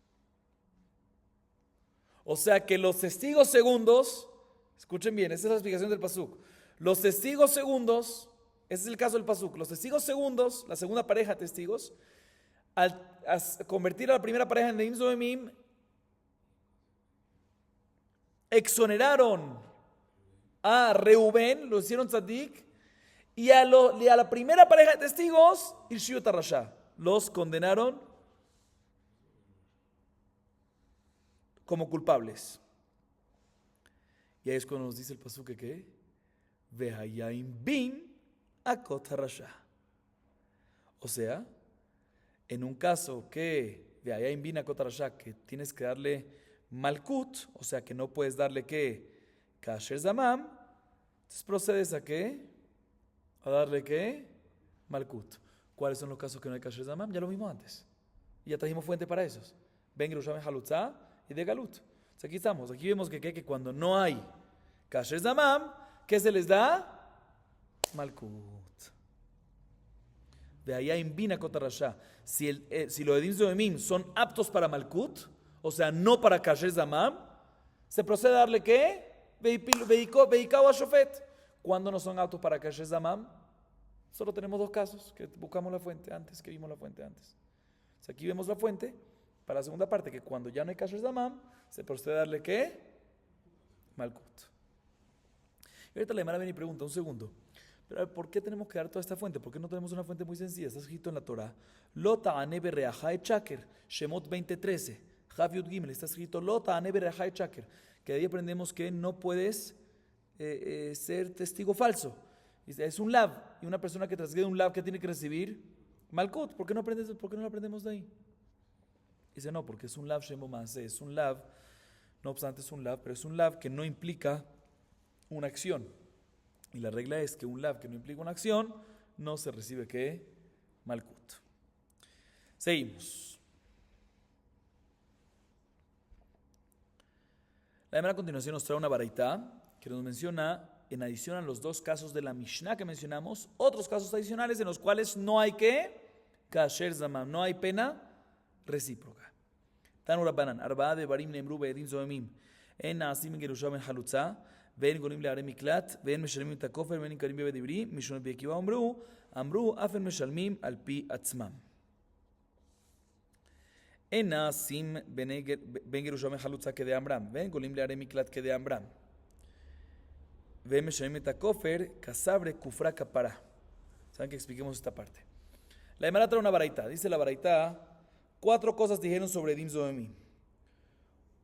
O sea que los testigos segundos, escuchen bien, esa es la explicación del pasuk. Los testigos segundos, ese es el caso del pasuk, los testigos segundos, la segunda pareja de testigos, al convertir a la primera pareja en Edim Zomemim, exoneraron a Reubén, lo hicieron tzadik, y a la primera pareja de testigos, Irshiut Rasha, los condenaron como culpables. Y ahí es cuando nos dice el pasuk que Vehayaim bin akot harasha. O sea, en un caso que Vehayaim bin akot harasha, que tienes que darle malkut, o sea que no puedes darle que kasher zamam, entonces procedes a qué? A darle qué? Malkut. ¿Cuáles son los casos que no hay kasher zamam? Ya lo vimos antes. Y ya trajimos fuente para esos. Ben Gerusham Halutzah y de Galut. Entonces aquí estamos. Aquí vemos que cuando no hay kasher zamam, ¿qué se les da? Malkut. De allá en Bina Kotarasha. Si los Edim Zomemim son aptos para malkut, o sea, no para kasher zamam, se procede a darle ¿qué? Veikao a shofet. Cuando no son aptos para kasher zamam, solo tenemos dos casos que buscamos la fuente antes, que vimos la fuente antes. Entonces aquí vemos la fuente para la segunda parte, que cuando ya no hay kasher zamam, se procede a darle ¿qué? Malkut. Y ahorita la Gemara viene y pregunta, un segundo, pero a ver, ¿por qué tenemos que dar toda esta fuente? ¿Por qué no tenemos una fuente muy sencilla? Está escrito en la Torah, Lo ta'ane bereacha et shaker, Shemot 20:13, Jav Yud Gimel, está escrito Lo ta'ane bereacha et shaker, que de ahí aprendemos que no puedes ser testigo falso. Es un lav, y una persona que transgrede un lav que tiene que recibir malkut. ¿Por qué no lo aprendemos de ahí? Dice no, porque es un lav shemo maaseh, es un lav, no obstante es un lav, pero es un lav que no implica una acción. Y la regla es que un lav que no implica una acción no se recibe ¿qué? Malkut. Seguimos. La Gemara a continuación nos trae una baraitá que nos menciona, en adición a los dos casos de la Mishnah que mencionamos, otros casos adicionales en los cuales no hay kasher zamam, no hay pena recíproca. Tanu Rabbanan, arba'a de barim nemru be'edim zoemim, en na'asim en Gerusha ben halutza, ve'en gonim le'are miklat, ve'en meshalmim et hakofer, ve'en karim be'edibri, mishon Rabbi Akiva amru afen meshalmim al pi atzmam. En na'asim ben Gerusha ben halutza que de Amram, ve'en gonim le'are miklat que de Amram. Ve'en meshalmim et hakofer, kasabre kufra kapara. ¿Saben que expliquemos esta parte? La Gemara trae una baraita. Dice la baraita, 4 cosas dijeron sobre Edim Zoemim.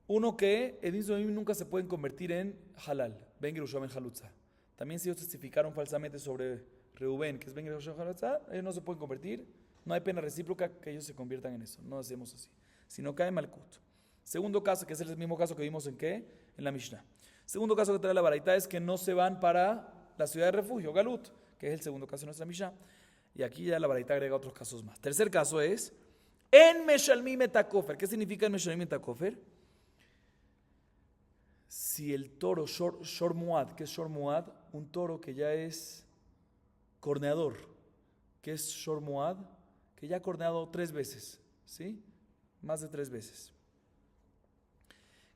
Uno, que Edim Zoemim nunca se pueden convertir en halal. Ben Gerusha ben halutza. También si ellos testificaron falsamente sobre Reubén, que es Ben Gerusha ben halutza, ellos no se pueden convertir. No hay pena recíproca que ellos se conviertan en eso. No hacemos así. Sino cae Malkut. Segundo caso, que es el mismo caso que vimos en la Mishnah. Segundo caso que trae la baraita es que no se van para la ciudad de refugio, Galut, que es el segundo caso de nuestra Mishnah. Y aquí ya la baraita agrega otros casos más. Tercer caso es en Meshalmim et hakofer. ¿Qué significa en Meshalmim et hakofer? Si el toro Shor Muad, ¿qué es Shor Muad? Un toro que ya es corneador. ¿Qué es Shor Muad? Que ya ha corneado 3 veces, ¿sí? Más de 3 veces.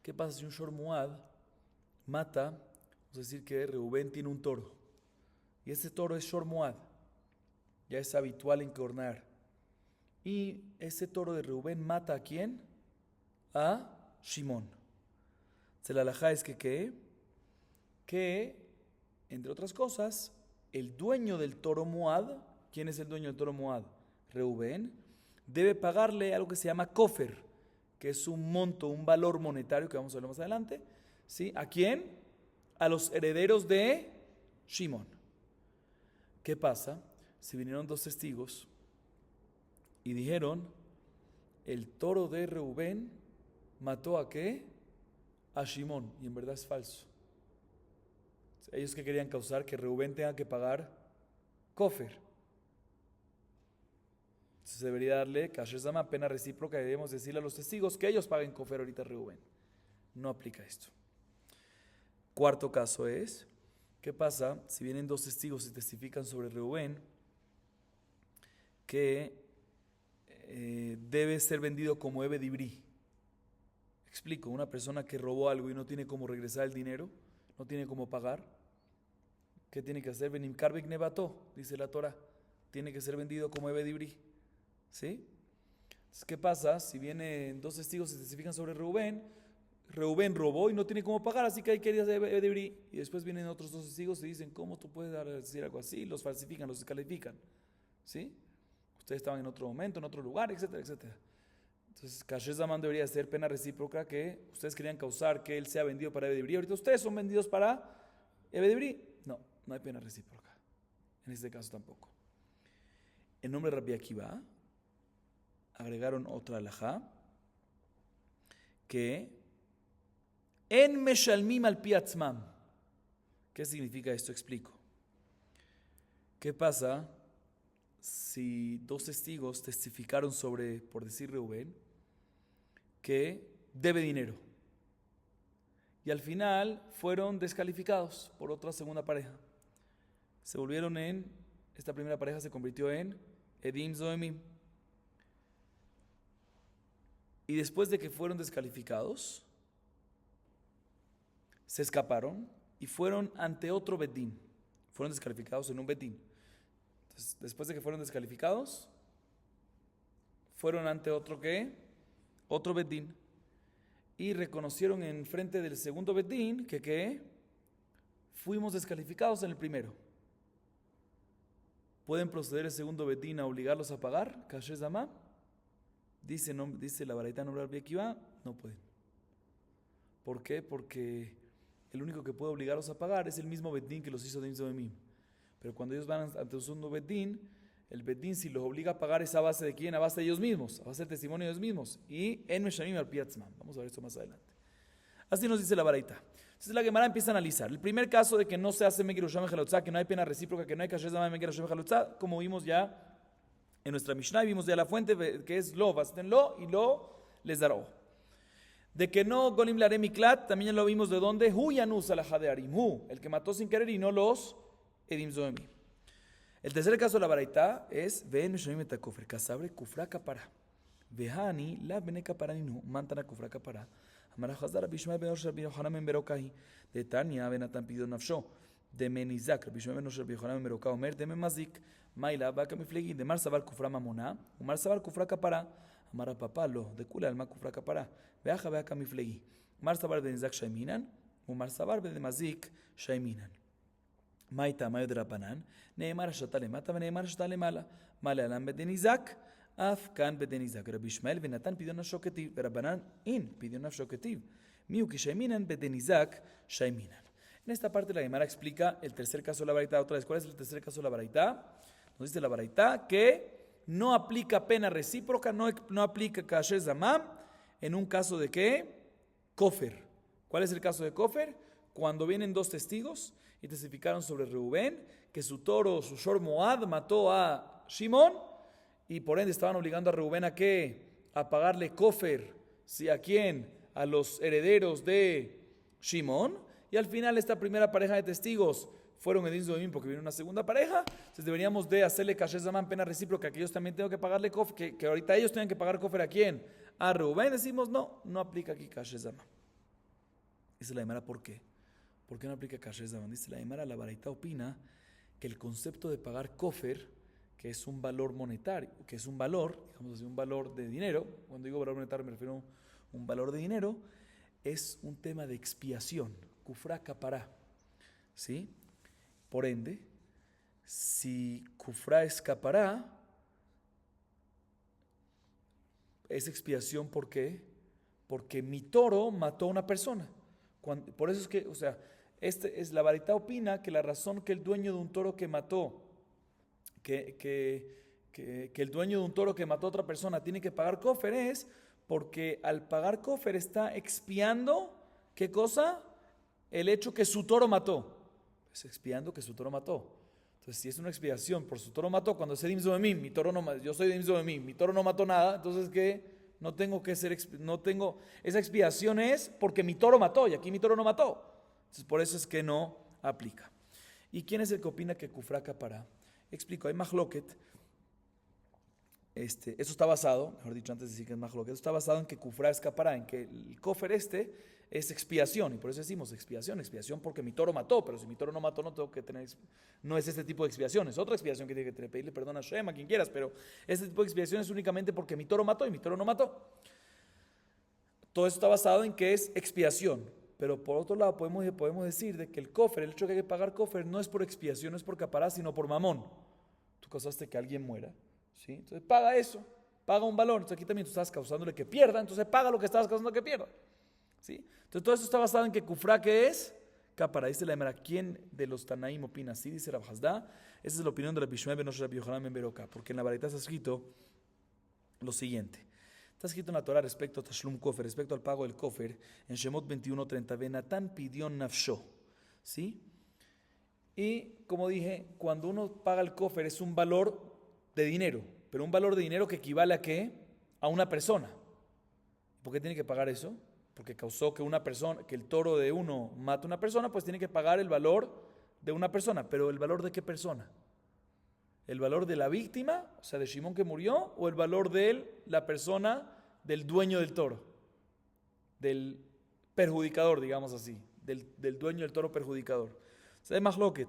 ¿Qué pasa si un Shor Muad mata? Vamos a decir que Reubén tiene un toro. Y ese toro es Shor Muad. Ya es habitual en cornear. Y ese toro de Reubén mata ¿a quién? A Shimón. La halajá es que, entre otras cosas, el dueño del toro Muad, ¿quién es el dueño del toro Muad? Reubén, debe pagarle algo que se llama kofer, que es un monto, un valor monetario que vamos a hablar más adelante. ¿Sí? ¿A quién? A los herederos de Shimón. ¿Qué pasa? Si vinieron 2 testigos y dijeron, el toro de Reubén mató ¿a qué? A Shimón, y en verdad es falso. Ellos que querían causar que Reubén tenga que pagar kofer. Entonces debería darle kasher zama, pena recíproca, y debemos decirle a los testigos que ellos paguen kofer ahorita a Reubén. No aplica esto. Cuarto caso es, ¿qué pasa si vienen 2 testigos y testifican sobre Reubén que debe ser vendido como Ebed Ibrí? Explico, una persona que robó algo y no tiene cómo regresar el dinero, no tiene cómo pagar, ¿qué tiene que hacer? Benim karbek nebató, dice la Torah, tiene que ser vendido como Ebed Ibrí. ¿Sí? Entonces, ¿qué pasa? Si vienen 2 testigos y testifican sobre Reubén, Reubén robó y no tiene cómo pagar, así que hay que ir a Ebed Ibrí. Y después vienen otros 2 testigos y dicen, ¿cómo tú puedes decir algo así? Los falsifican, los descalifican. ¿Sí? Ustedes estaban en otro momento, en otro lugar, etcétera, etcétera. Entonces, kasher zaman debería ser pena recíproca, que ustedes querían causar que él sea vendido para Ebed Ibrí. Ahorita ustedes son vendidos para Ebed Ibrí. No, no hay pena recíproca. En este caso tampoco. En nombre de Rabbi Akiva, agregaron otra halajá, que en meshalmim al pi atzmam. ¿Qué significa esto? Explico. ¿Qué pasa si 2 testigos testificaron sobre, por decir Reubén, que debe dinero? Y al final fueron descalificados por otra segunda pareja. Esta primera pareja se convirtió en Edim Zoemim. Y después de que fueron descalificados, se escaparon y fueron ante otro bedín. Fueron descalificados en un bedín. Entonces, después de que fueron descalificados, fueron ante otro bedín. Y reconocieron en frente del segundo bedín que fuimos descalificados en el primero. ¿Pueden proceder el segundo bedín a obligarlos a pagar? Kasher zama. Dice la baraita nombre Rabbi Akiva, no pueden. ¿Por qué? Porque el único que puede obligarlos a pagar es el mismo bedín que los hizo Edim Zoemim. Pero cuando ellos van ante un segundo bedín, el bedín si los obliga a pagar es a base de quién, a base de ellos mismos, a base del testimonio de ellos mismos. Y en Meshamim al Piatzman. Vamos a ver esto más adelante. Así nos dice la baraita. Entonces la Gemara empieza a analizar. El primer caso de que no se hace Megirusham Jalutza, que no hay pena recíproca, que no hay kasher zama Megirusham Jalutza, como vimos ya En nuestra Mishnah vimos ya la fuente que es lo, basten lo y lo les dará. De que no golim la miklat, también lo vimos de dónde, hu yanus alaha de arim, hu, el que mató sin querer y no los edim zoemi. El tercer caso de la baraita es ven mishomim et hakofer, kasabre kufra kapara. Vehani la bene kaparaninu, mantana kufra kapara. Amara Hazdar Rabbi Shmuel ben Rabbi Yohanan ben Berokai. De Tania ben Natan pidió nafsho. De Menizak Rabbi Shmuel ben Rabbi Yohanan ben Berokai Omer de Memazik. Maila baka miflegi de Mar Sabar kufra mamona. Umar Sabar kufra kapara. Amara papalo de Kula alma kufra kapara. Veaja baka miflegi. Mar Sabar de Nizak shaiminan. Umar Sabar de Mazik shaiminan. Maita mayo de Rabanan. Neemar shatale mata veneemar shatale mala. Mala alam de Nizak. Af kan bedenizak. Rabbi Ishmael ben Natan pidió nafsho ketiv. Rabbanan pidió nafsho ketiv. Miu ki shaiminan bedenizak shaiminan. En esta parte la Gemara explica el tercer caso de la baraita. Otra vez, ¿cuál es el tercer caso de la baraita? Nos dice la baraita que no aplica pena recíproca, no aplica kasher zamam en un caso de ¿qué? Kofer. ¿Cuál es el caso de Kofer? Cuando vienen dos testigos y testificaron sobre Reubén que su toro, su shor Moad, mató a Shimón y por ende estaban obligando a Reubén a ¿qué? A pagarle Kofer. ¿Sí? ¿A quién? A los herederos de Shimón. Y al final esta primera pareja de testigos fueron Edim Zoemim porque vino una segunda pareja. Entonces deberíamos de hacerle kasher zamán, pena recíproca, que ellos también tengan que pagarle kofer, que ahorita ellos tengan que pagar kofer. ¿A quién? A Reubén. Decimos no aplica aquí kasher zamán. Dice la Gemara, ¿por qué? ¿Por qué no aplica kasher zamán? Dice la Gemara, la baraita opina que el concepto de pagar kofer, que es un valor monetario, que es un valor, digamos así, un valor de dinero, cuando digo valor monetario me refiero a un valor de dinero, es un tema de expiación. Kufra kapará, ¿sí? Por ende, si kufra es kapará, es expiación, ¿por qué? Porque mi toro mató a una persona. Por eso es que, es la baraita opina que la razón que el dueño de un toro que mató, que el dueño de un toro que mató a otra persona tiene que pagar kofer es porque al pagar kofer está expiando, ¿qué cosa? El hecho que su toro mató. Es expiando que su toro mató. Entonces, si es una expiación por su toro mató, cuando es Edim Zoemim, yo soy Edim Zoemim, mi toro no mató nada, entonces ¿qué? No tengo que ser, esa expiación es porque mi toro mató, y aquí mi toro no mató. Entonces, por eso es que no aplica. ¿Y quién es el que opina que kufra kapará? Explico, hay mahloket. Eso está basado, mejor dicho, antes de decir que es mahloket, eso está basado en que kufra es kapará, en que el kofer es expiación, y por eso decimos expiación porque mi toro mató, pero si mi toro no mató no tengo que tener, no es este tipo de expiación, es otra expiación que tiene que tener, pedirle perdón a Shem, a quien quieras, pero este tipo de expiación es únicamente porque mi toro mató y mi toro no mató. Todo eso está basado en que es expiación, pero por otro lado podemos decir de que el kofer, el hecho de que hay que pagar kofer no es por expiación, no es por capará, sino por mamón. Tú causaste que alguien muera, ¿sí? Entonces paga eso, paga un valor, entonces aquí también tú estás causándole que pierda, entonces paga lo que estabas causando que pierda. ¿Sí? Entonces todo eso está basado en que kufra, ¿qué es? Kapara. Dice la Gemara, ¿quién de los Tanaim opina así? Dice Rav Hazdá, esa es la opinión de Rabbi Shmuel ben Rabbi Yohanan ben Beroka, porque en la baraita está escrito lo siguiente. Está escrito en la Torah respecto a Tashlum Kofer, respecto al pago del Kofer, en Shemot 21:30, Benatán pidió nafsho, ¿sí? Y como dije, cuando uno paga el Kofer es un valor de dinero, pero un valor de dinero que equivale a ¿qué? A una persona. ¿Por qué tiene que pagar eso? Porque causó que el toro de uno mata a una persona, pues tiene que pagar el valor de una persona. ¿Pero el valor de qué persona? ¿El valor de la víctima, o sea, de Shimón que murió, o el valor de la persona del dueño del toro? Del perjudicador, digamos así, del dueño del toro perjudicador. ¿Sabe Mahloket?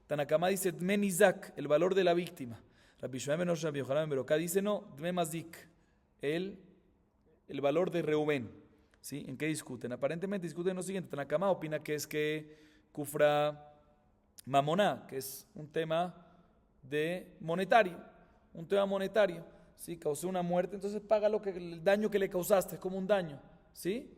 Tanakama dice Dme Nizak, el valor de la víctima. Rabbi Shmuel ben Rabbi Yohanan ben Beroka dice no, Dme Mazik, el valor de Reubén. ¿Sí? ¿En qué discuten? Aparentemente discuten lo siguiente. Tanakama opina que es que kufra mamoná, que es un tema de monetario, ¿sí? Causó una muerte, entonces paga el daño que le causaste, es como un daño, ¿sí?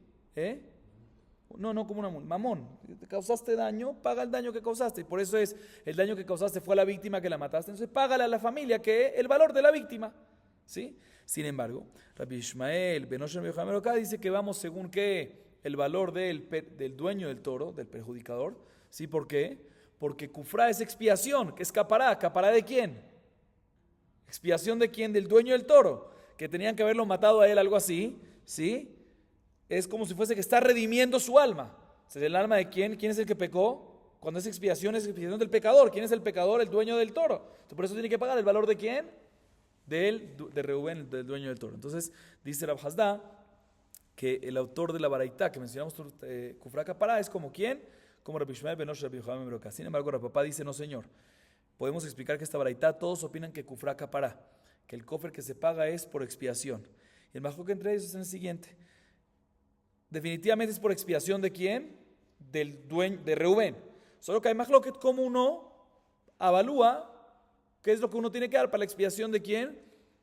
No como una mamón. Te causaste daño, paga el daño que causaste, y por eso es el daño que causaste fue a la víctima que la mataste, entonces págale a la familia que el valor de la víctima, ¿sí? Sin embargo, Rabbi Ishmael ben Yohanan ben Beroka dice que vamos según que el valor del dueño del toro, del perjudicador, ¿sí? ¿Por qué? Porque kufra es expiación, que es capará. ¿Capará de quién? ¿Expiación de quién? Del dueño del toro, que tenían que haberlo matado a él, algo así, ¿sí? Es como si fuese que está redimiendo su alma. ¿El alma de quién? ¿Quién es el que pecó? Cuando es expiación del pecador. ¿Quién es el pecador? El dueño del toro. Entonces, por eso tiene que pagar el valor de quién? De Reubén, del dueño del toro. Entonces, dice Rav Hasda que el autor de la Baraitá que mencionamos, Kufra Kapará, es como ¿quién? Como Rabbi Ishmael ben Osh Rabbi Yohanan ben Beroka. Sin embargo, Rav Papá dice, no señor. Podemos explicar que esta Baraitá, todos opinan que Kufra Kapará, que el cofre que se paga es por expiación. Y el mejor que entre ellos es el siguiente. Definitivamente es por expiación de quién? Del dueño, de Reubén. Solo que hay más lo que como uno avalúa qué es lo que uno tiene que dar para la expiación de quién?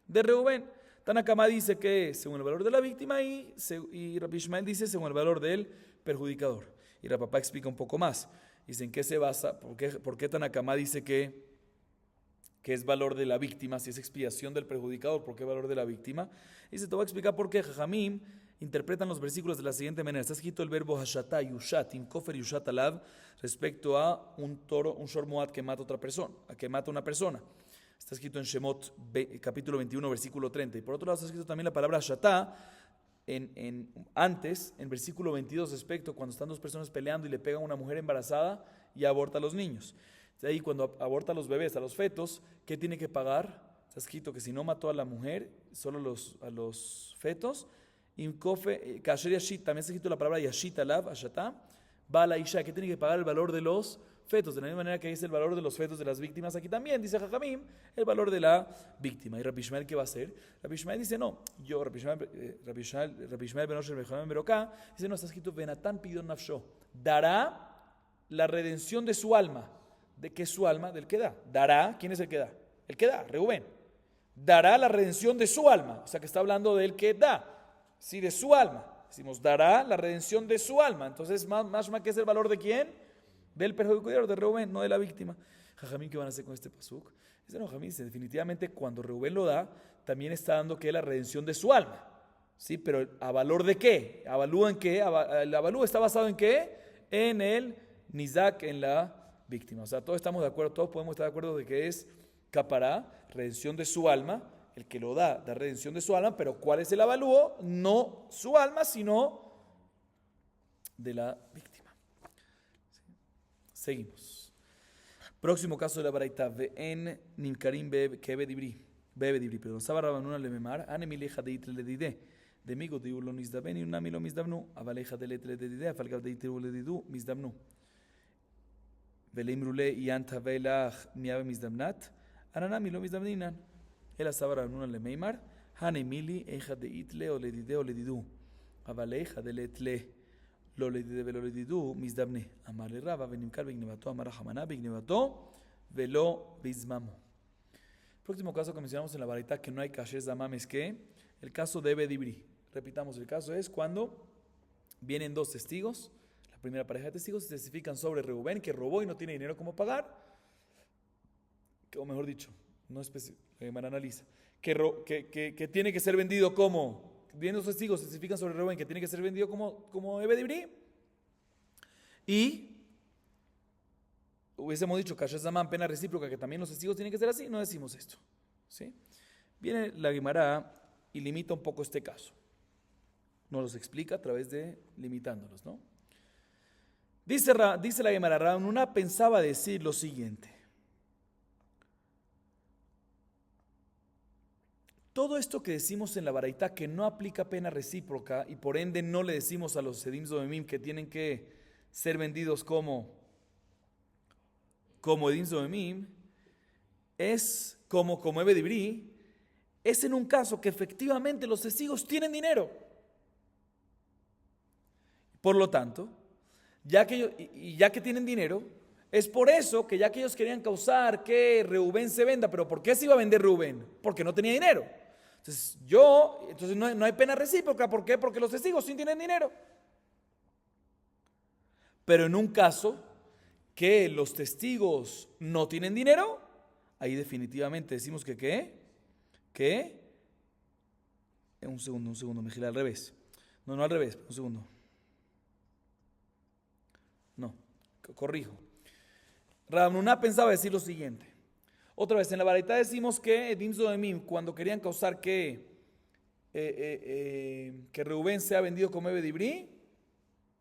De Reubén. Tanakama dice que según el valor de la víctima y Rabbi Ishmael dice según el valor del perjudicador. Y Rapapá explica un poco más. Dice en qué se basa, por qué Tanakama dice que es valor de la víctima, si es expiación del perjudicador, ¿por qué valor de la víctima? Dice, te voy a explicar por qué Jajamim interpretan los versículos de la siguiente manera. Está escrito el verbo hashatá, yushat, kofer yushat alav, respecto a un toro, un shormoat que mata a otra persona, que mata a una persona. Está escrito en Shemot, capítulo 21, versículo 30. Y por otro lado está escrito también la palabra hashatá, antes, en versículo 22, respecto cuando están dos personas peleando y le pegan a una mujer embarazada y aborta a los niños. De ahí cuando aborta a los bebés, a los fetos, ¿qué tiene que pagar? Está escrito que si no mató a la mujer, solo a los fetos. Kasher yashit, también está escrito la palabra yashit alav, ashatá, va a la isha, que tiene que pagar el valor de los fetos. De la misma manera que dice el valor de los fetos de las víctimas, aquí también dice Jajamim el valor de la víctima. ¿Y Rabbi Ishmael qué va a hacer? Rabbi Ishmael dice no, Rabbi Ishmael ben Osh Rabbi Yohanan ben Beroka dice no, está escrito Benatán pidió nafsho, dará la redención de su alma. ¿De qué es su alma? Del que da. Dará, ¿quién es el que da? El que da, Reubén. Dará la redención de su alma. O sea que está hablando del que da. Sí, de su alma. Decimos, dará la redención de su alma. Entonces, más que es el valor de quién? Del perjudicador, de Reubén, no de la víctima. Jajamín, ¿qué van a hacer con este pasuk? Dice, no, Jajamín, dice, definitivamente cuando Reubén lo da, también está dando que la redención de su alma. Sí, pero ¿a valor de qué? ¿Avalúa en qué? El avalúo está basado en qué? En el nizak, en la víctima. O sea, todos estamos de acuerdo, todos podemos estar de acuerdo de que es capará, redención de su alma, el que lo da redención de su alma, pero ¿cuál es el avalúo? No su alma, sino de la víctima. ¿Sí? Seguimos. Próximo caso de la baraita, ve'en nimkarim bebe dibri, perdón, Saba Rabanuna le memar, ane mileja de itle le dide, de migo de ulo misdaben y una milo misdabnu, avaleja de letle de dide, afalgav de itle le didu misdabnu. Velimrule y antavelach miave misdamnat, ananami lo misdamninan. El asabra nuna le meimar, hanemili eja de itle o le dide o le didu, avaleja de letle lo le dide velo le didu misdamne. Amarle raba venimkar vignevato, amara jamana vignevato, velo bismamo. Próximo caso que mencionamos en la baraita que no hay kasher zamam es que el caso de Bedibri. Repitamos, el caso es cuando vienen dos testigos. La primera pareja de testigos testifican sobre Reubén, que robó y no tiene dinero como pagar, o mejor dicho, no analiza, que tiene que ser vendido como, vienen los testigos testifican sobre Reubén, que tiene que ser vendido como Ebedibri, y hubiésemos dicho, Kasher Zaman, pena recíproca, que también los testigos tienen que ser así, no decimos esto. ¿Sí? Viene la Guimará y limita un poco este caso. Nos los explica a través de limitándolos, ¿no? Dice la Gemara, Ravnuna pensaba decir lo siguiente. Todo esto que decimos en la baraita que no aplica pena recíproca y por ende no le decimos a los sedim zomemim que tienen que ser vendidos como edim zomemim, es como ebedibri, es en un caso que efectivamente los testigos tienen dinero. Por lo tanto, ya que tienen dinero, es por eso que ya que ellos querían causar que Reubén se venda, pero ¿por qué se iba a vender Reubén? Porque no tenía dinero. Entonces no hay pena recíproca. ¿Por qué? Porque los testigos sí tienen dinero. Pero en un caso que los testigos no tienen dinero, ahí definitivamente decimos que un segundo, me gira al revés. No al revés, un segundo. No, corrijo. Ravnuna pensaba decir lo siguiente. Otra vez, en la baraita decimos que Edim Zoemim, cuando querían causar que Reubén sea vendido como Ebed Ibrí,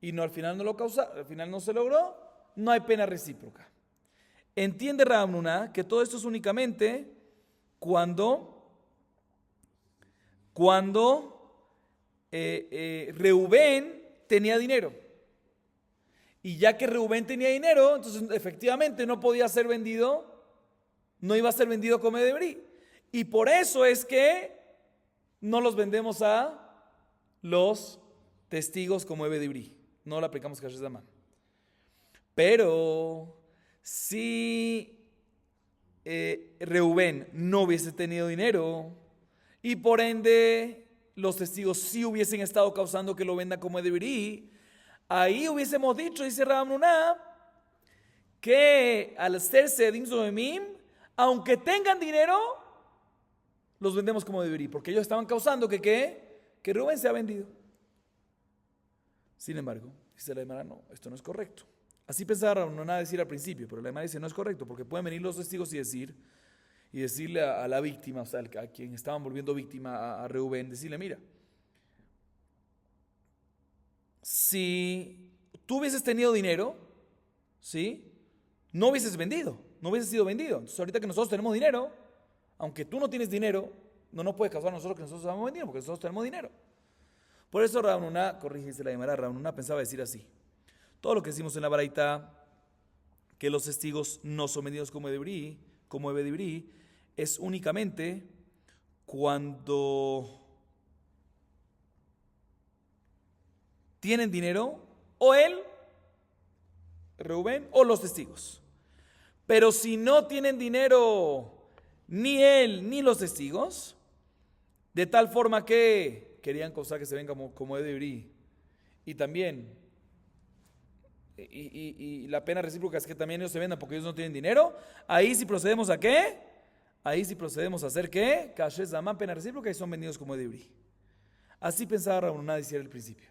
y no, al final no lo causa, al final no se logró, no hay pena recíproca. Entiende Rav Nuna que todo esto es únicamente cuando Reubén tenía dinero. Y ya que Reubén tenía dinero, entonces efectivamente no podía ser vendido, no iba a ser vendido como Ebed Ibrí. Y por eso es que no los vendemos a los testigos como Ebed Ibrí. No le aplicamos Kasher Zaman. Pero si Reubén no hubiese tenido dinero y por ende los testigos sí hubiesen estado causando que lo venda como Ebed Ibrí, ahí hubiésemos dicho, dice Rav Nuna, que al hacerse Edim Zoemim, aunque tengan dinero, los vendemos como Ebed Ibrí, porque ellos estaban causando que Reubén sea vendido. Sin embargo, dice la Gemara, no, esto no es correcto. Así pensaba Rav Nuna decir al principio, pero la Gemara dice no es correcto, porque pueden venir los testigos y decirle a la víctima, o sea, a quien estaban volviendo víctima a Reubén, decirle, mira, si tú hubieses tenido dinero, ¿sí? No hubieses vendido, no hubieses sido vendido. Entonces ahorita que nosotros tenemos dinero, aunque tú no tienes dinero, no nos puede causar a nosotros que nosotros hemos vendido, porque nosotros tenemos dinero. Por eso Rav Nuna, corrígese la Gemara, Rav Nuna pensaba decir así. Todo lo que decimos en la baraita, que los testigos no son vendidos como Ebed Ibrí, es únicamente cuando tienen dinero, o él, Reubén, o los testigos. Pero si no tienen dinero, ni él, ni los testigos, de tal forma que querían causar que se ven como Ebed Ibrí, y también y la pena recíproca es que también ellos se vendan porque ellos no tienen dinero, ahí sí procedemos a ¿qué? Ahí sí procedemos a hacer ¿qué? Kasher Zaman, pena recíproca, y son vendidos como Ebed Ibrí. Así pensaba Rav Nuna decir al principio,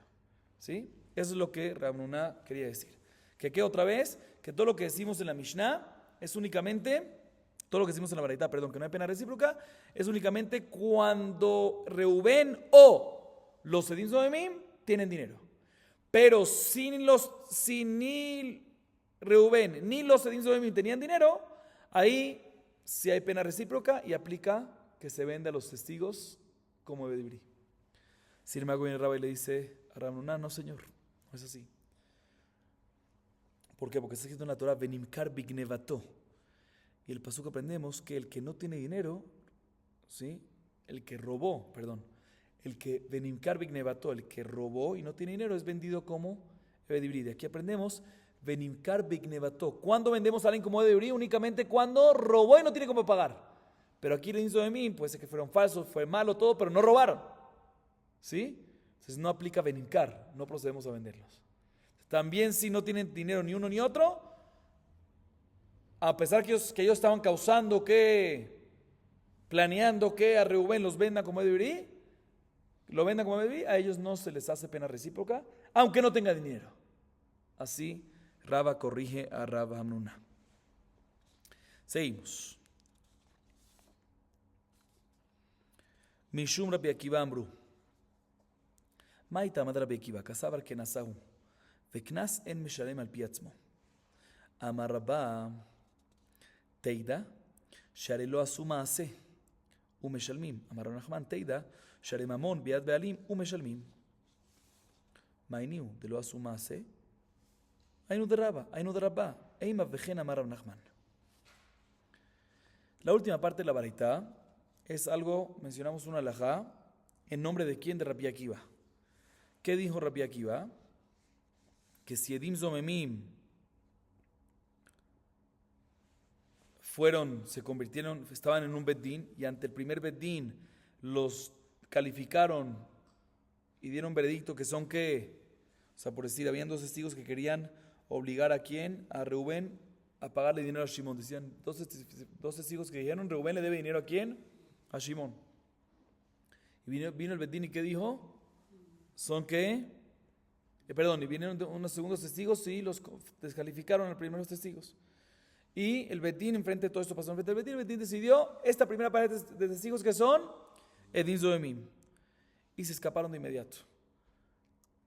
¿sí? Eso es lo que Rav Nuna quería decir. Que otra vez, que todo lo que decimos en la Mishnah es únicamente, todo lo que decimos en la baraita, perdón, que no hay pena recíproca, es únicamente cuando Reubén o los Edim Zoemim tienen dinero. Pero si ni Reubén ni los Edim Zoemim tenían dinero, ahí sí hay pena recíproca y aplica que se vende a los testigos como Ebed Ibrí. Sin embargo, viene el Rabbi y le dice a Rav Nuna, no señor, no es así. ¿Por qué? Porque está escrito en la Torah, Venimkar bignevato. Y el pasuk aprendemos que el que no tiene dinero, ¿sí? El que Venimkar bignevato, el que robó y no tiene dinero, es vendido como Ebed Ibrí. De aquí aprendemos, Venimkar bignevato. ¿Cuándo vendemos a alguien como Ebed Ibrí? Únicamente cuando robó y no tiene cómo pagar. Pero aquí le hizo de mí, puede ser que fueron falsos, fue malo todo, pero no robaron. ¿Sí? Entonces no aplica Venimkar, no procedemos a venderlos. También si no tienen dinero ni uno ni otro, a pesar que ellos estaban planeando que a Reubén los venda como Ebed Ibrí, a ellos no se les hace pena recíproca, aunque no tenga dinero. Así Rava corrige a Rav Hamnuna. Seguimos. Mishum Rabbi Akiva Amru. Maita Amad Rabbi Akiva, Kasabar Kenasahu. Veknas en Mishalem al Piatzmo. Amar Rabba Teida, Share lo asu maase, Umeshalmim. Amar Nachman Teida, Share Mamon Biad Bealim, Umeshalmim. Mainiu de lo asu maase, Ainu de Rabba, Eima Vejen Amar Nachman. La última parte de la baraita es algo, mencionamos una alajá, en nombre de quién, de Rabbi Akiva. ¿Qué dijo Rabbi Akiva? Que si Edim Zomemim se convirtieron, estaban en un Beddín y ante el primer Beddín los calificaron y dieron veredicto que son ¿qué? O sea, por decir, habían dos testigos que querían obligar a quién, a Reubén, a pagarle dinero a Shimón. Decían, dos testigos que dijeron, Reubén le debe dinero a quién, a Shimón. Y vino el Beddín y ¿qué dijo? Son ¿qué? Y vinieron unos segundos testigos y los descalificaron a los primeros testigos. Y el Betín, enfrente de todo esto pasó enfrente del Betín, el Betín decidió, esta primera pareja de testigos que son Edin Zoemim. Y se escaparon de inmediato.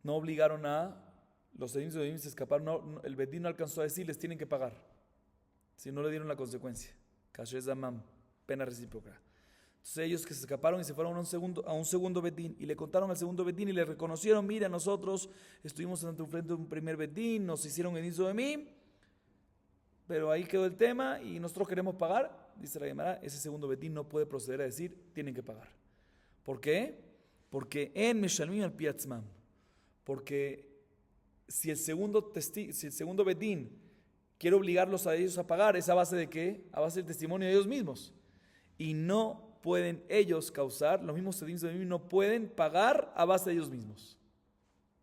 No obligaron los Edin Zoemim se escaparon, el Betín no alcanzó a decir, les tienen que pagar. Si no le dieron la consecuencia. Kasher Zamam, pena recíproca. Entonces ellos que se escaparon y se fueron a un segundo Betín y le contaron al segundo Betín y le reconocieron, mira, nosotros estuvimos ante un frente de un primer Betín, nos hicieron Edin Zoemim, pero ahí quedó el tema y nosotros queremos pagar. Dice la Gemara, ese segundo Betín no puede proceder a decir, tienen que pagar. ¿Por qué? Porque en Meshalmim al Piatzmam. Porque si el segundo Betín quiere obligarlos a ellos a pagar, ¿es a base de qué? A base del testimonio de ellos mismos. Y no pueden ellos causar, los mismos Edin Zoemim no pueden pagar a base de ellos mismos.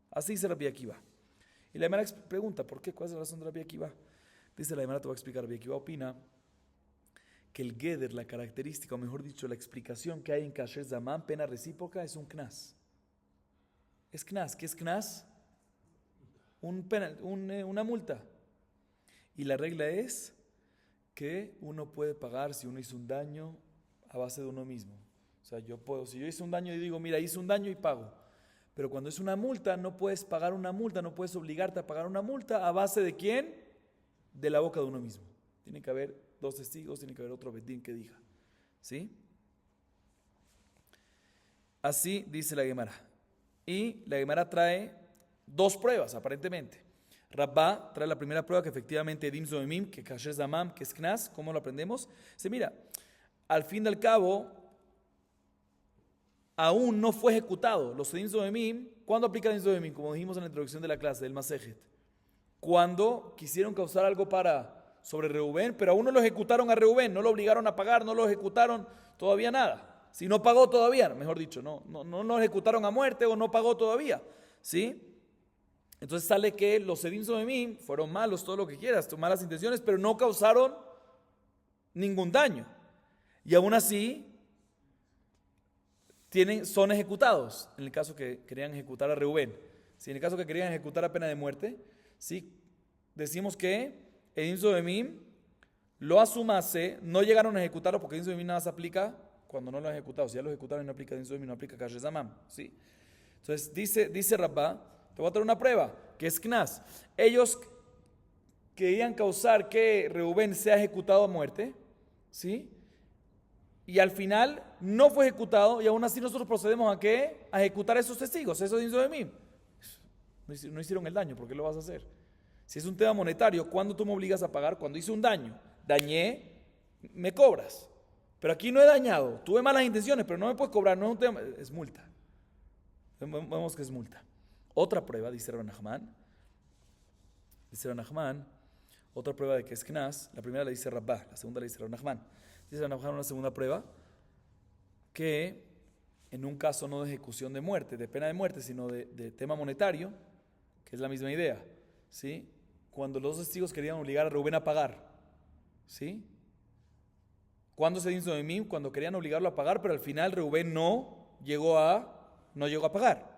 Así dice Rabbi Akiva. Y la Gemara pregunta, ¿por qué? ¿Cuál es la razón de Rabbi Akiva? Dice la Gemara, te voy a explicar. Rabbi Akiva opina que el Geder, la característica, o mejor dicho, la explicación que hay en Kasher Zamam, pena recíproca, es un Knas. Es Knas. ¿Qué es Knas? Una multa. Y la regla es que uno puede pagar si uno hizo un daño a base de uno mismo. O sea, si yo hice un daño y digo, mira, hice un daño y pago. Pero cuando es una multa, no puedes pagar una multa, no puedes obligarte a pagar una multa a base de ¿quién? De la boca de uno mismo. Tiene que haber 2 testigos, tiene que haber otro Betín que diga. ¿Sí? Así dice la Gemara. Y la Gemara trae 2 pruebas, aparentemente. Rabbá trae la primera prueba que efectivamente Edin Zoemim, que Kasher Zamam, que es Knas. ¿Cómo lo aprendemos? Dice, mira, al fin y al cabo, aún no fue ejecutado. Los Edin Zoemim, ¿cuándo aplica Edin Zoemim? Como dijimos en la introducción de la clase, del Masejet. Cuando quisieron causar algo sobre Reubén, pero aún no lo ejecutaron a Reubén, no lo obligaron a pagar, no lo ejecutaron todavía nada. Si no pagó todavía, mejor dicho, no lo ejecutaron a muerte o no pagó todavía. ¿Sí? Entonces sale que los Edin Zoemim fueron malos, todo lo que quieras, malas intenciones, pero no causaron ningún daño. Y aún así son ejecutados, en el caso que querían ejecutar a Reubén. Si en el caso que querían ejecutar a pena de muerte, ¿sí? Decimos que Edin Zoemim lo asumase, no llegaron a ejecutarlo porque Edin Zoemim nada más aplica cuando no lo han ejecutado. Si ya lo ejecutaron y no aplica Edin Zoemim, no aplica Kasher Zamam, ¿sí? Entonces dice Rabbá, te voy a traer una prueba, que es Knas. Ellos querían causar que Reubén sea ejecutado a muerte, ¿sí? Y al final no fue ejecutado y aún así nosotros procedemos a ¿qué? A ejecutar a esos testigos, esos Edin Zoemim. No hicieron el daño, ¿por qué lo vas a hacer? Si es un tema monetario, ¿cuándo tú me obligas a pagar? Cuando hice un daño, dañé, me cobras. Pero aquí no he dañado, tuve malas intenciones, pero no me puedes cobrar, no es un tema, es multa. Vemos que es multa. Otra prueba, dice Rabbi Nachman, otra prueba de que es Knas, la primera la dice Rabbá, la segunda la dice Rabbi Nachman. Dice Rabbi Nachman una segunda prueba, que en un caso no de ejecución de muerte, de pena de muerte, sino de tema monetario, que es la misma idea, ¿sí? Cuando los testigos querían obligar a Reubén a pagar, ¿sí? ¿Cuándo se dice de mí? Cuando querían obligarlo a pagar, pero al final Reubén no llegó a pagar.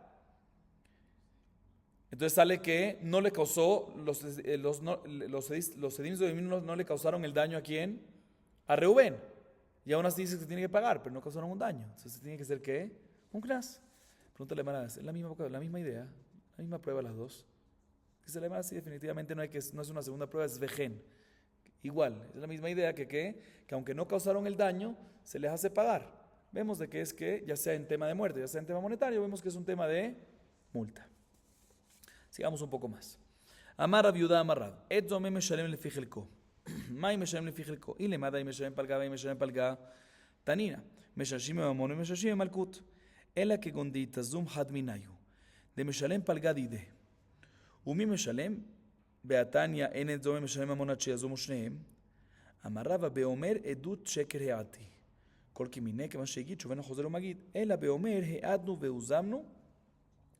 Entonces sale que no le causó, los Edin Zoemim no le causaron el daño ¿a quién? A Reubén. Y aún así dice que tiene que pagar, pero no causaron un daño. Entonces tiene que ser ¿qué? Un Knas. Pregúntale a Mara, es la misma idea, la misma prueba las dos. Dice la Mara, sí, definitivamente no es una segunda prueba, es Vejen. Igual, es la misma idea que aunque no causaron el daño, se les hace pagar. Vemos de que es que, ya sea en tema de muerte, ya sea en tema monetario, vemos que es un tema de multa. Sigamos un poco más. Amar viuda amarrad. Edzo me meshalem lefi chelko. Mai meshalem lefi chelko. Y le mada y meshalem palga y meshalem palga. Tanina. Meshashim mamon y meshashim malkut. Ela que gondita zum had minayu. De meshalem palga dide. Umi meshalem beatania en edzo me meshalem mamon achia zum shneim. Amarrava beomer edut sheker heati. כל כי מיני כמה שהגיד שובנו חוזר ומגיד, אלא באומר העדנו והוזמנו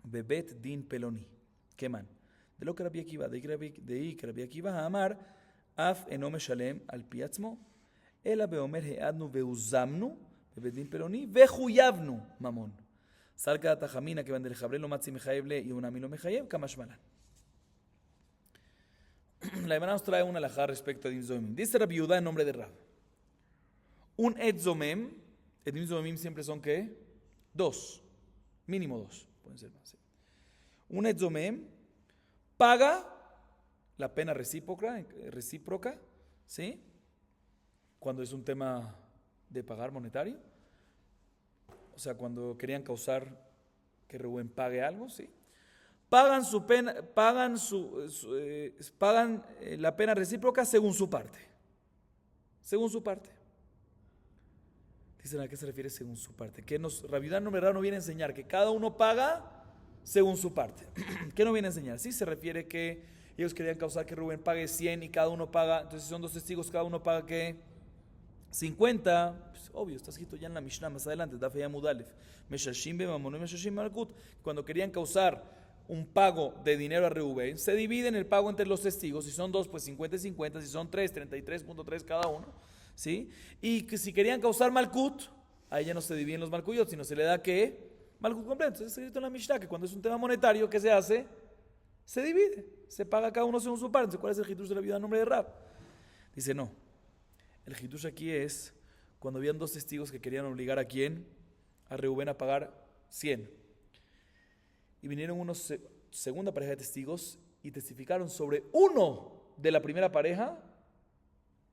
בבית דין פלוני. כמן. דלא כרבי עקיבא, דאי כרבי עקיבא האמר, אף אינו משלם על פי עצמו, אלא באומר העדנו והוזמנו בבית דין פלוני, וחויבנו ממון. סלקא תחמינא כיוון דלחברי לא מצי מחייב לי, יהונמי לא מחייב, כמה שמלן. La Gemara nos trae una alajá respecto a Edim Zomim. Dice Rabbi Yehuda en nombre de Rab. Un Ed Zomem, Edim Zomim siempre son ¿qué? 2, mínimo 2, pueden ser más. ¿Sí? Un Ed Zomem paga la pena recíproca, ¿sí? Cuando es un tema de pagar monetario, o sea, cuando querían causar que Reuben pague algo, ¿sí? Pagan su pena, pagan la pena recíproca según su parte. Según su parte. Dicen a qué se refiere según su parte. Que Rabbi Yehuda no viene a enseñar que cada uno paga según su parte. ¿Qué no viene a enseñar? Sí se refiere que ellos querían causar que Reuben pague 100 y cada uno paga, entonces si son 2 testigos, cada uno paga ¿qué? 50. Pues, obvio, está escrito ya en la Mishnah más adelante, Daf Yamud Alef. Meshashim b'mamonim meshashim malkut. Cuando querían causar un pago de dinero a Reuben, se dividen el pago entre los testigos. Si son 2, pues 50 y 50. Si son 3, 33.3 cada uno. ¿Sí? Y que si querían causar malkut, ahí ya no se dividen los malkuyot, sino se le da ¿qué? Malkut completo. Entonces está escrito en la Mishnah que cuando es un tema monetario, ¿qué se hace? Se divide. Se paga cada uno según su parte. Entonces, ¿cuál es el hitush de la vida en nombre de Rab? Dice no. El hitush aquí es cuando habían 2 testigos que querían obligar a quién? A Reuben a pagar 100. Y vinieron unos segunda pareja de testigos y testificaron sobre uno de la primera pareja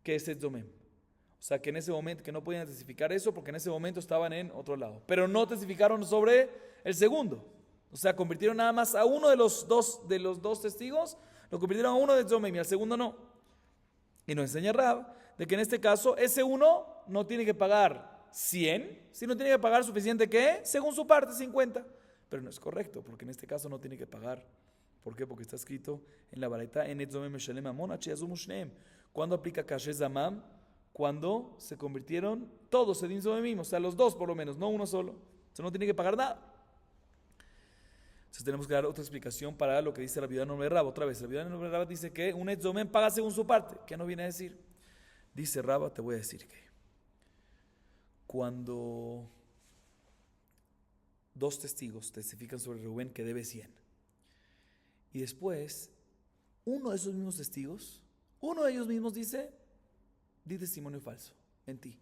que es Edzomem. O sea que en ese momento, que no podían testificar eso porque en ese momento estaban en otro lado. Pero no testificaron sobre el segundo. O sea, convirtieron nada más a uno de los dos testigos, lo convirtieron a uno de Edzomem y al segundo no. Y nos enseña Rab de que en este caso ese uno no tiene que pagar 100, sino tiene que pagar suficiente ¿qué? Según su parte, 50. Pero no es correcto, porque en este caso no tiene que pagar. ¿Por qué? Porque está escrito en la baraita en Edzomem Meshalem Amon Achiazum Shneem. ¿Cuándo aplica Kashez Zamam? Cuando se convirtieron todos en Zomemim, o sea, los 2 por lo menos, no uno solo. Entonces no tiene que pagar nada. Entonces tenemos que dar otra explicación para lo que dice Rabbi Yehuda en nombre de Rab. Otra vez, Rabbi Yehuda en nombre de Rab dice que un Edzomem paga según su parte. ¿Qué no viene a decir? Dice Rab, te voy a decir que cuando 2 testigos testifican sobre Reuben que debe 100 y después uno de esos mismos testigos, uno de ellos mismos dice, di testimonio falso en ti.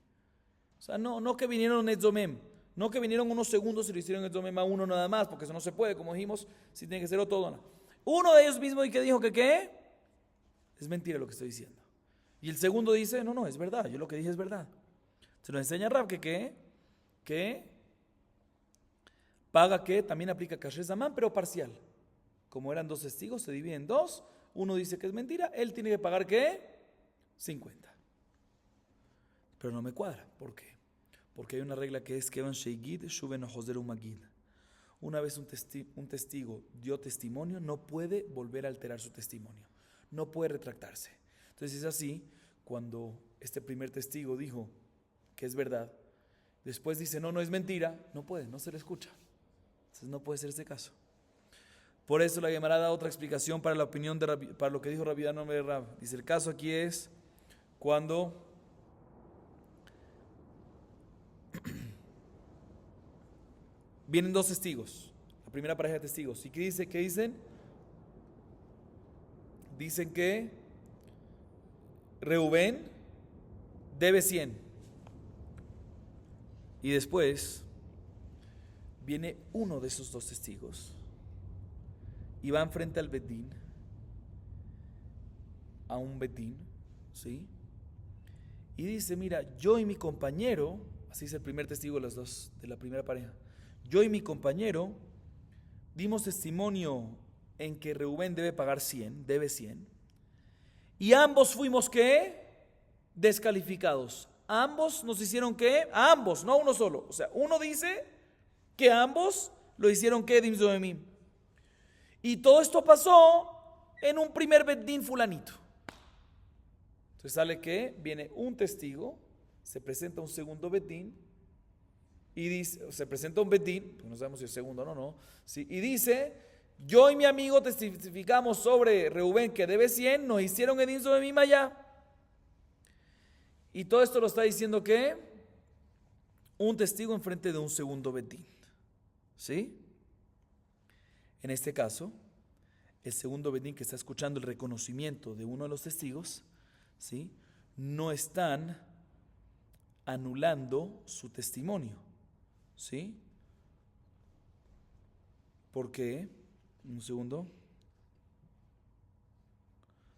O sea, no que vinieron Edzomem, no que vinieron unos segundos y lo hicieron Edzomem a uno nada más, porque eso no se puede, como dijimos, si tiene que ser todo. No. Uno de ellos mismos y que dijo que ¿qué? Es mentira lo que estoy diciendo. Y el segundo dice, no, es verdad, yo lo que dije es verdad. Se nos enseña Rab que ¿qué? Que paga que también aplica Kasher Zaman, pero parcial. Como eran 2 testigos, se divide en 2. Uno dice que es mentira, él tiene que pagar ¿qué? 50. Pero no me cuadra. ¿Por qué? Porque hay una regla que es Kevan Sheigid Shuven Hoser Umagid. Una vez un testigo dio testimonio, no puede volver a alterar su testimonio. No puede retractarse. Entonces es así, cuando este primer testigo dijo que es verdad, después dice no es mentira, no puede, no se le escucha. Entonces no puede ser este caso. Por eso la Gemara da otra explicación para la opinión para lo que dijo Rabbi Yehuda en nombre de Rab. Dice el caso aquí es cuando vienen 2 testigos, la primera pareja de testigos. ¿Y qué dicen? Dicen que Reuben debe 100. Y después viene uno de esos 2 testigos y va enfrente al Bedín, a un Bedín, ¿sí? Y dice, mira, yo y mi compañero, así es el primer testigo de los 2, de la primera pareja, yo y mi compañero dimos testimonio en que Reuben debe pagar 100, debe 100, y ambos fuimos, ¿qué? Descalificados. A ambos nos hicieron, ¿qué? A ambos, no a uno solo. O sea, uno dice que ambos lo hicieron, ¿qué? Dim Zoemim. Y todo esto pasó en un primer Bedín fulanito. Entonces sale que viene un testigo, se presenta un segundo Bedín y dice, se presenta un Bedín, no sabemos si es segundo o no, ¿sí? Y dice, yo y mi amigo testificamos sobre Reuben que debe 100, nos hicieron Edim Zoemim allá. Y todo esto lo está diciendo que un testigo enfrente de un segundo Bedín, ¿sí? En este caso, el segundo bedín que está escuchando el reconocimiento de uno de los testigos, ¿sí?, no están anulando su testimonio, ¿sí? ¿Por qué? Un segundo.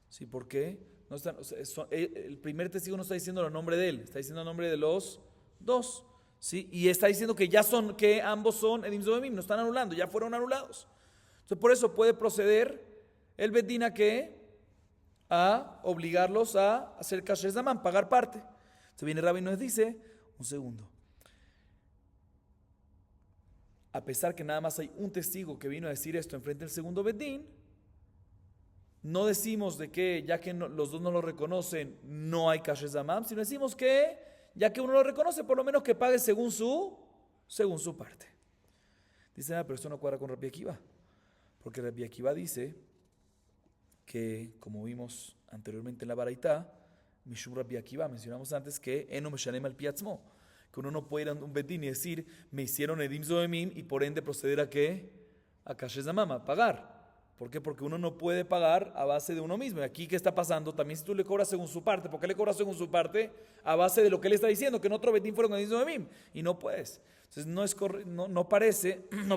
Sí, ¿por qué? No están, o sea, el primer testigo no está diciendo el nombre de él, está diciendo el nombre de los dos, ¿sí? Y está diciendo que ya son, que ambos son Edim Zoemim, no están anulando, ya fueron anulados. Entonces, por eso puede proceder el bedín a obligarlos a hacer kasher zaman, pagar parte. Entonces viene Rabbi y nos dice, un segundo, a pesar que nada más hay un testigo que vino a decir esto enfrente del segundo bedín, no decimos de que ya que los dos no lo reconocen, no hay kasher zaman, sino decimos que ya que uno lo reconoce, por lo menos que pague según su parte. Dice, pero esto no cuadra con Rabbi Akiva, porque Rabbi Akiva dice que, como vimos anteriormente en la Baraitá, Mishum Rabbi Akiva, mencionamos antes que Eno Meshanem al Piatzmo, que uno no puede ir a un bedín y decir, me hicieron Edim Zoemim, y por ende proceder a ¿qué? A Kasher Zamam, a pagar. ¿Por qué? Porque uno no puede pagar a base de uno mismo. Y aquí, ¿qué está pasando? También si tú le cobras según su parte, ¿por qué le cobras según su parte? A base de lo que él está diciendo, que en otro bedín fueron Edim Zoemim, y no puedes. Entonces no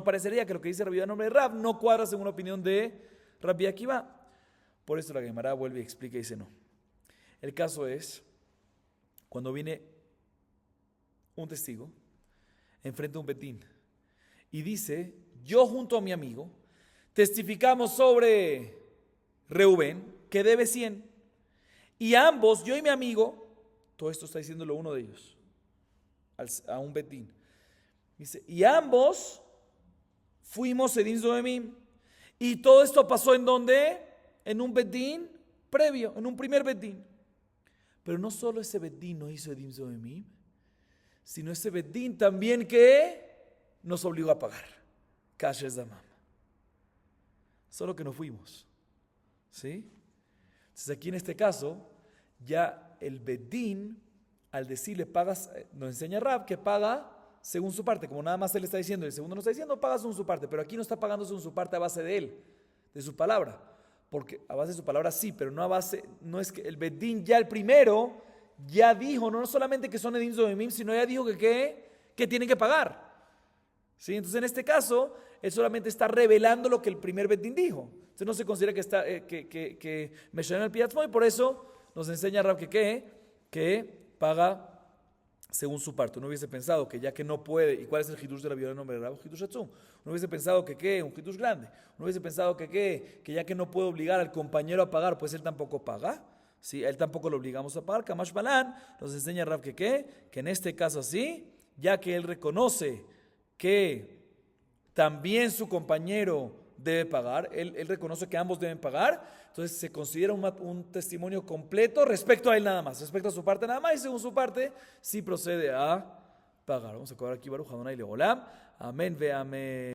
parecería que lo que dice Rabbi en nombre de Rab no cuadra según la opinión de Rabbi Akiva. Por eso la Gemara vuelve y explica y dice no. El caso es cuando viene un testigo enfrente a un bedín y dice, yo junto a mi amigo testificamos sobre Reubén que debe 100, y ambos, yo y mi amigo, todo esto está diciéndolo uno de ellos a un bedín, dice, y ambos fuimos Edim Zoemim, y todo esto pasó ¿en dónde? En un bedín previo, en un primer bedín. Pero no solo ese bedín no hizo Edim Zoemim, sino ese bedín también que nos obligó a pagar Kasher Zamam. Solo que no fuimos, ¿sí? Entonces aquí en este caso, ya el bedín, al decirle pagas, nos enseña Rab que paga según su parte, como nada más él está diciendo, el segundo no está diciendo paga según su parte, pero aquí no está pagando según su parte a base de él, de su palabra. Porque a base de su palabra sí, pero no a base, no es que el bedín ya el primero ya dijo, no solamente que son Edim Zoemim, sino ya dijo que tienen que pagar. ¿Sí? Entonces en este caso, él solamente está revelando lo que el primer bedín dijo. Entonces no se considera que está que Meshanem al Piatzmo, y por eso nos enseña Rab que paga según su parte. Uno hubiese pensado que ya que no puede, ¿y cuál es el hidush de la viola nombre de Rab? Hidush Atzum. Uno hubiese pensado que un hidush grande. Uno hubiese pensado que ya que no puede obligar al compañero a pagar, pues él tampoco paga. ¿Sí? A él tampoco lo obligamos a pagar. Kamash Balan nos enseña Rab que en este caso sí, ya que él reconoce que también su compañero debe pagar, él reconoce que ambos deben pagar, entonces se considera un testimonio completo respecto a él nada más, respecto a su parte nada más, y según su parte sí procede a pagar. Vamos a acabar aquí, Baruch Adonai Leolam. Amén ve amén.